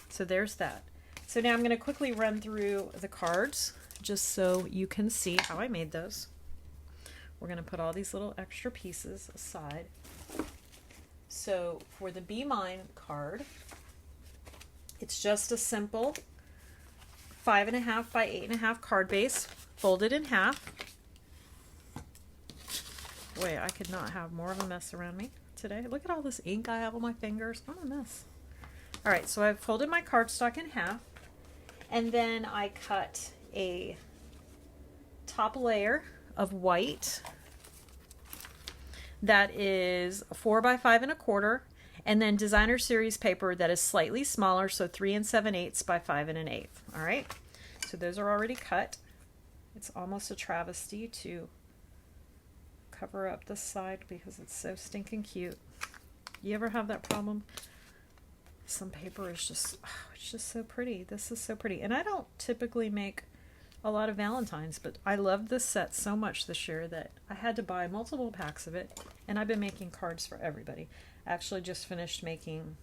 S1: so there's that. So now I'm going to quickly run through the cards just so you can see how I made those. We're going to put all these little extra pieces aside. So for the Be Mine card, it's just a simple 5.5 by 8.5 card base, folded in half. Boy, I could not have more of a mess around me today. Look at all this ink I have on my fingers. What a mess. All right, so I've folded my cardstock in half, and then I cut a top layer of white that is 4 by 5.25, and then designer series paper that is slightly smaller, so 3 7/8 by 5 1/8. All right, so those are already cut. It's almost a travesty to cover up this side because it's so stinking cute. You ever have that problem? Some paper is just, oh, it's just so pretty. This is so pretty. And I don't typically make a lot of Valentines, but I love this set so much this year that I had to buy multiple packs of it, and I've been making cards for everybody. I actually just finished making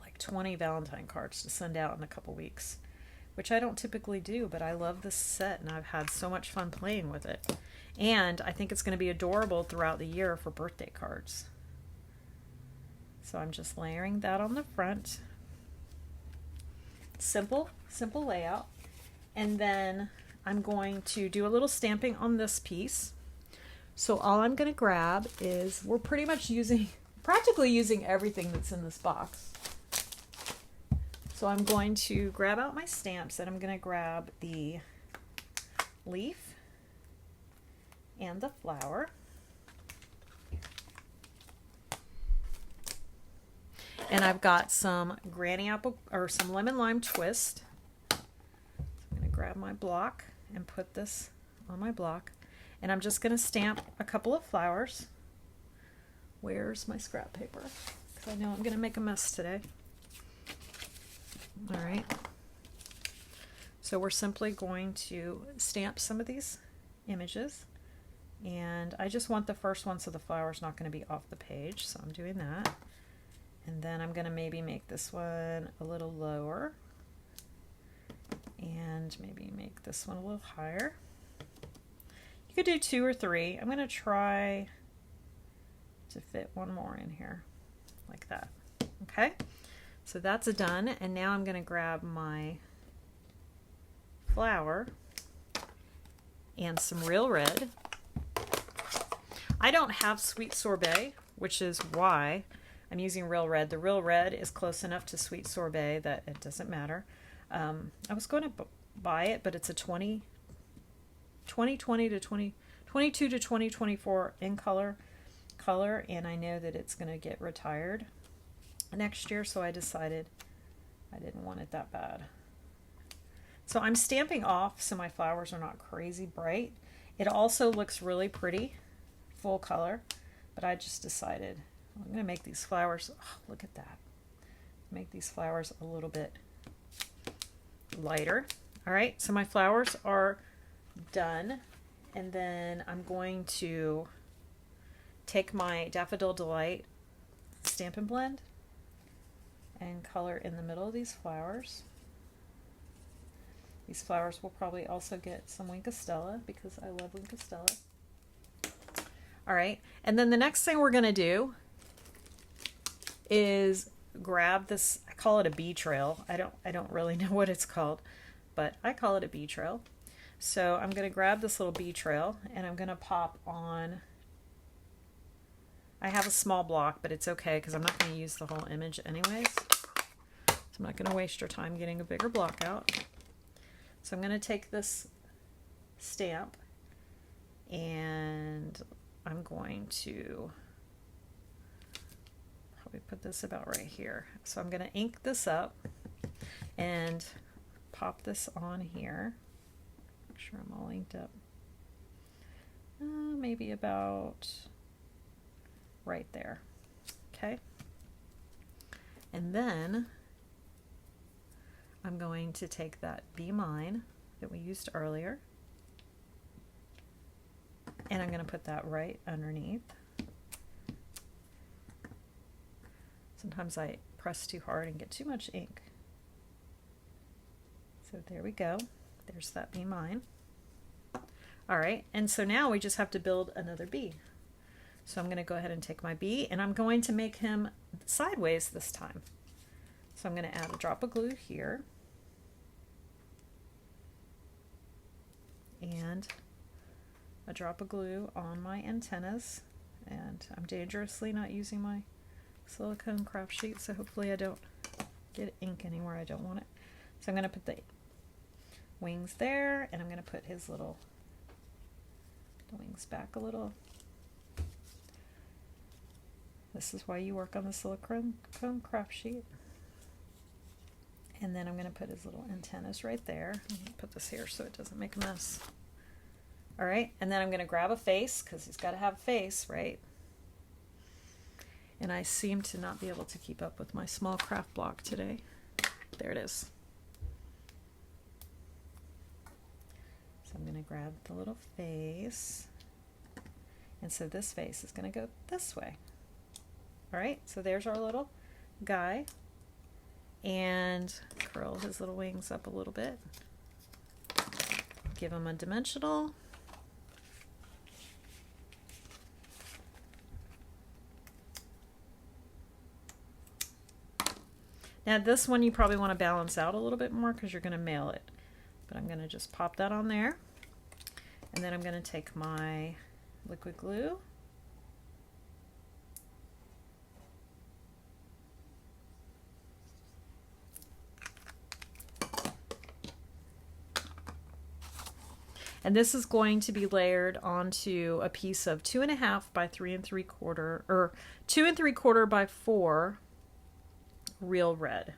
S1: like 20 Valentine cards to send out in a couple weeks, which I don't typically do, but I love this set and I've had so much fun playing with it. And I think it's going to be adorable throughout the year for birthday cards. So I'm just layering that on the front. Simple layout. And then I'm going to do a little stamping on this piece. So all I'm going to grab is, we're pretty much practically using everything that's in this box. So I'm going to grab out my stamps, and I'm going to grab the leaf and the flower. And I've got some granny apple or some lemon lime twist. So I'm going to grab my block and put this on my block. And I'm just going to stamp a couple of flowers. Where's my scrap paper? Because I know I'm going to make a mess today. All right. So we're simply going to stamp some of these images, and I just want the first one so the flower's not going to be off the page, so I'm doing that. And then I'm going to maybe make this one a little lower and maybe make this one a little higher. You could do 2 or 3. I'm going to try to fit one more in here like that. Okay, so that's done, and now I'm going to grab my flower and some real red. I don't have sweet sorbet, which is why I'm using real red. The real red is close enough to sweet sorbet that it doesn't matter. I was going to buy it, but it's a 2020 to 2022 to 2024 in color, and I know that it's going to get retired next year, so I decided I didn't want it that bad. So I'm stamping off so my flowers are not crazy bright. It also looks really pretty, full color, but I just decided I'm going to make these flowers, oh, look at that, make these flowers a little bit lighter. All right, so my flowers are done, and then I'm going to take my Daffodil Delight Stampin' Blend and color in the middle of these flowers. These flowers will probably also get some Wink of Stella because I love Wink of Stella. All right, and then the next thing we're going to do is grab this, I call it a bee trail. I don't really know what it's called, but I call it a bee trail. So I'm going to grab this little bee trail and I'm going to pop on, I have a small block, but it's okay because I'm not going to use the whole image anyways. So I'm not going to waste your time getting a bigger block out. So I'm going to take this stamp and I'm going to probably put this about right here. So I'm going to ink this up and pop this on here. Make sure I'm all inked up. Maybe about right there. Okay. And then I'm going to take that Be Mine that we used earlier, and I'm going to put that right underneath. Sometimes I press too hard and get too much ink. So there we go. There's that Be Mine. All right, and so now we just have to build another bee. So I'm going to go ahead and take my bee, and I'm going to make him sideways this time. So I'm going to add a drop of glue here. And a drop of glue on my antennas. And I'm dangerously not using my silicone craft sheet, so hopefully I don't get ink anywhere I don't want it. So I'm going to put the wings there, and I'm going to put his little wings back a little. This is why you work on the silicone craft sheet. And then I'm going to put his little antennas right there. I'm going to put this here so it doesn't make a mess. All right, and then I'm going to grab a face because he's got to have a face, right? And I seem to not be able to keep up with my small craft block today. There it is. So I'm going to grab the little face. And so this face is going to go this way. All right, so there's our little guy. And curl his little wings up a little bit. Give him a dimensional. Now this one you probably want to balance out a little bit more because you're going to mail it. But I'm going to just pop that on there. And then I'm going to take my liquid glue. And this is going to be layered onto a piece of 2.5 by 3 3/4, or 2 3/4 by 4 real red.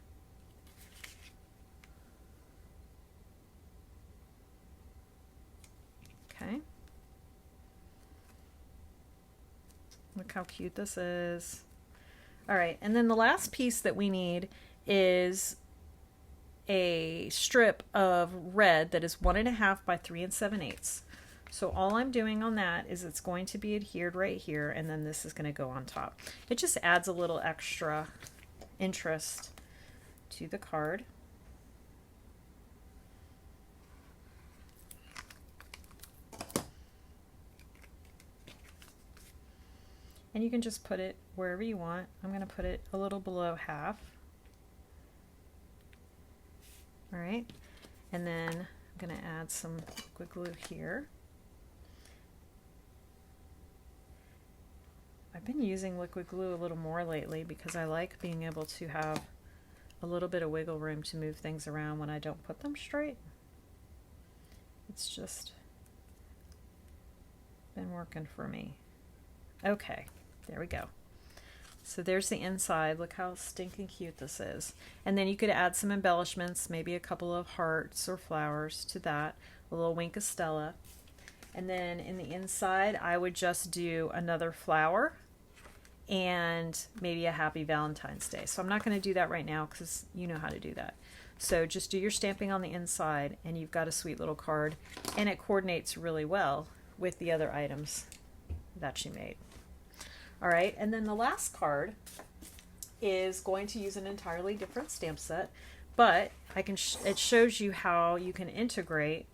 S1: Okay. Look how cute this is. All right, and then the last piece that we need is a strip of red that is 1.5 by 3 7/8. So all I'm doing on that is it's going to be adhered right here, and then this is going to go on top. It just adds a little extra interest to the card. And you can just put it wherever you want. I'm going to put it a little below half. All right, and then I'm going to add some liquid glue here. I've been using liquid glue a little more lately because I like being able to have a little bit of wiggle room to move things around when I don't put them straight. It's just been working for me. Okay, there we go. So there's the inside. Look how stinking cute this is. And then you could add some embellishments, maybe a couple of hearts or flowers to that, a little wink of Stella. And then in the inside, I would just do another flower and maybe a happy Valentine's Day. So I'm not going to do that right now because you know how to do that. So just do your stamping on the inside and you've got a sweet little card, and it coordinates really well with the other items that you made. All right, and then the last card is going to use an entirely different stamp set, but I can it shows you how you can integrate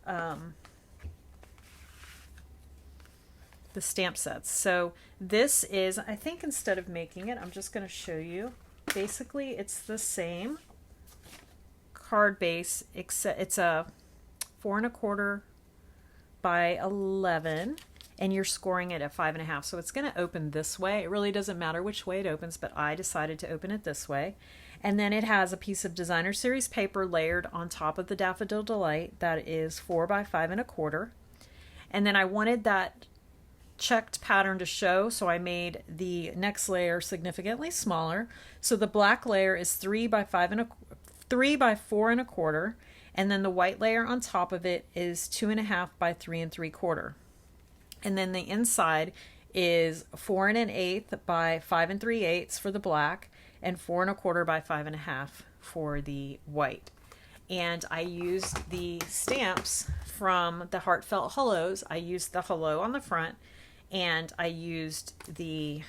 S1: the stamp sets. So this is, I think instead of making it, I'm just going to show you. Basically, it's the same card base, except it's a 4 1/4 by 11. And you're scoring it at 5 1/2. So it's going to open this way. It really doesn't matter which way it opens, but I decided to open it this way. And then it has a piece of Designer Series paper layered on top of the Daffodil Delight that is 4 by 5 1/4. And then I wanted that checked pattern to show, so I made the next layer significantly smaller. So the black layer is 3 by 4 1/4, and then the white layer on top of it is 2 1/2 by 3 3/4. And then the inside is 4 1/8 by 5 3/8 for the black, and 4 1/4 by 5 1/2 for the white. And I used the stamps from the Heartfelt Hellos. I used the hello on the front, and I used the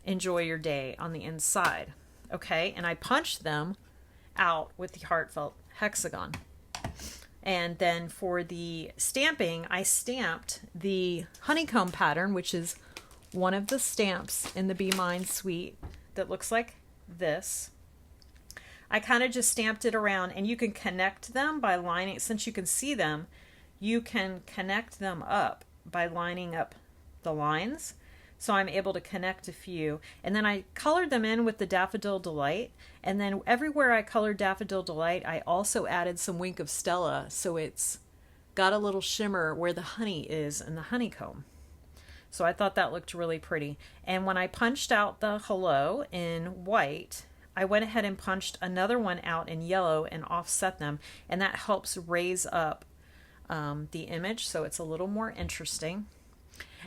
S1: Enjoy Your Day on the inside. Okay, and I punched them out with the Heartfelt hexagon. And then for the stamping, I stamped the honeycomb pattern, which is one of the stamps in the Be Mine suite that looks like this. I kind of just stamped it around, and you can connect them by lining, since you can see them, you can connect them up by lining up the lines. So I'm able to connect a few. And then I colored them in with the Daffodil Delight. And then everywhere I colored Daffodil Delight, I also added some Wink of Stella. So it's got a little shimmer where the honey is in the honeycomb. So I thought that looked really pretty. And when I punched out the hello in white, I went ahead and punched another one out in yellow and offset them. And that helps raise up the image so it's a little more interesting.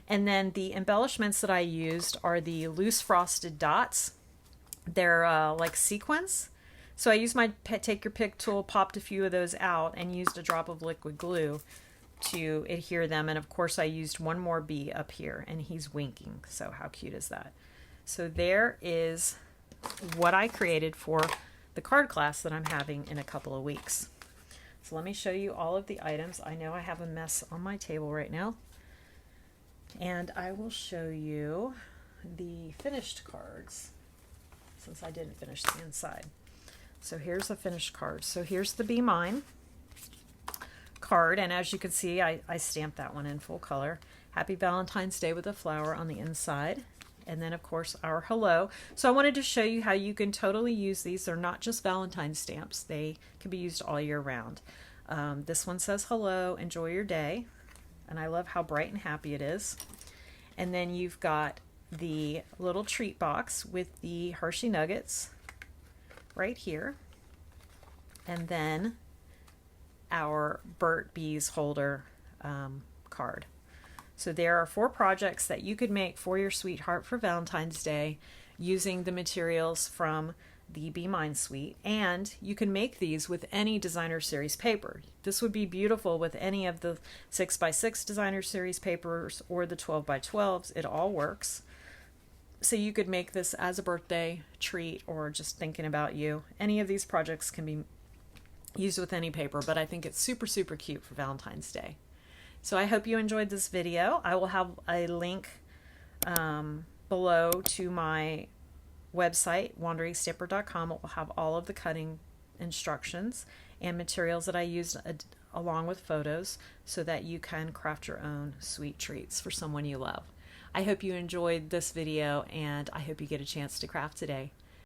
S1: And then the embellishments that I used are the loose frosted dots. They're like sequins. So I used my Take Your Pick tool, popped a few of those out, and used a drop of liquid glue to adhere them. And of course I used one more bee up here, and he's winking. So how cute is that? So there is what I created for the card class that I'm having in a couple of weeks. So let me show you all of the items. I know I have a mess on my table right now. And I will show you the finished cards since I didn't finish the inside. So here's the finished card. So here's the Be Mine card, and as you can see, I stamped that one in full color. Happy Valentine's Day with a flower on the inside. And then of course our hello. So I wanted to show you how you can totally use these. They're not just Valentine stamps. They can be used all year round. This one says hello, enjoy your day. And I love how bright and happy it is. And then you've got the little treat box with the Hershey Nuggets right here. And then our Burt Bees holder card. So there are 4 projects that you could make for your sweetheart for Valentine's Day using the materials from the Be Mine suite, and you can make these with any designer series paper. This would be beautiful with any of the 6x6 designer series papers or the 12x12s. It all works. So you could make this as a birthday treat or just thinking about you. Any of these projects can be used with any paper, but I think it's super, super cute for Valentine's Day. So I hope you enjoyed this video. I will have a link below to my website, wanderingstipper.com. It will have all of the cutting instructions and materials that I used along with photos so that you can craft your own sweet treats for someone you love. I hope you enjoyed this video, and I hope you get a chance to craft today.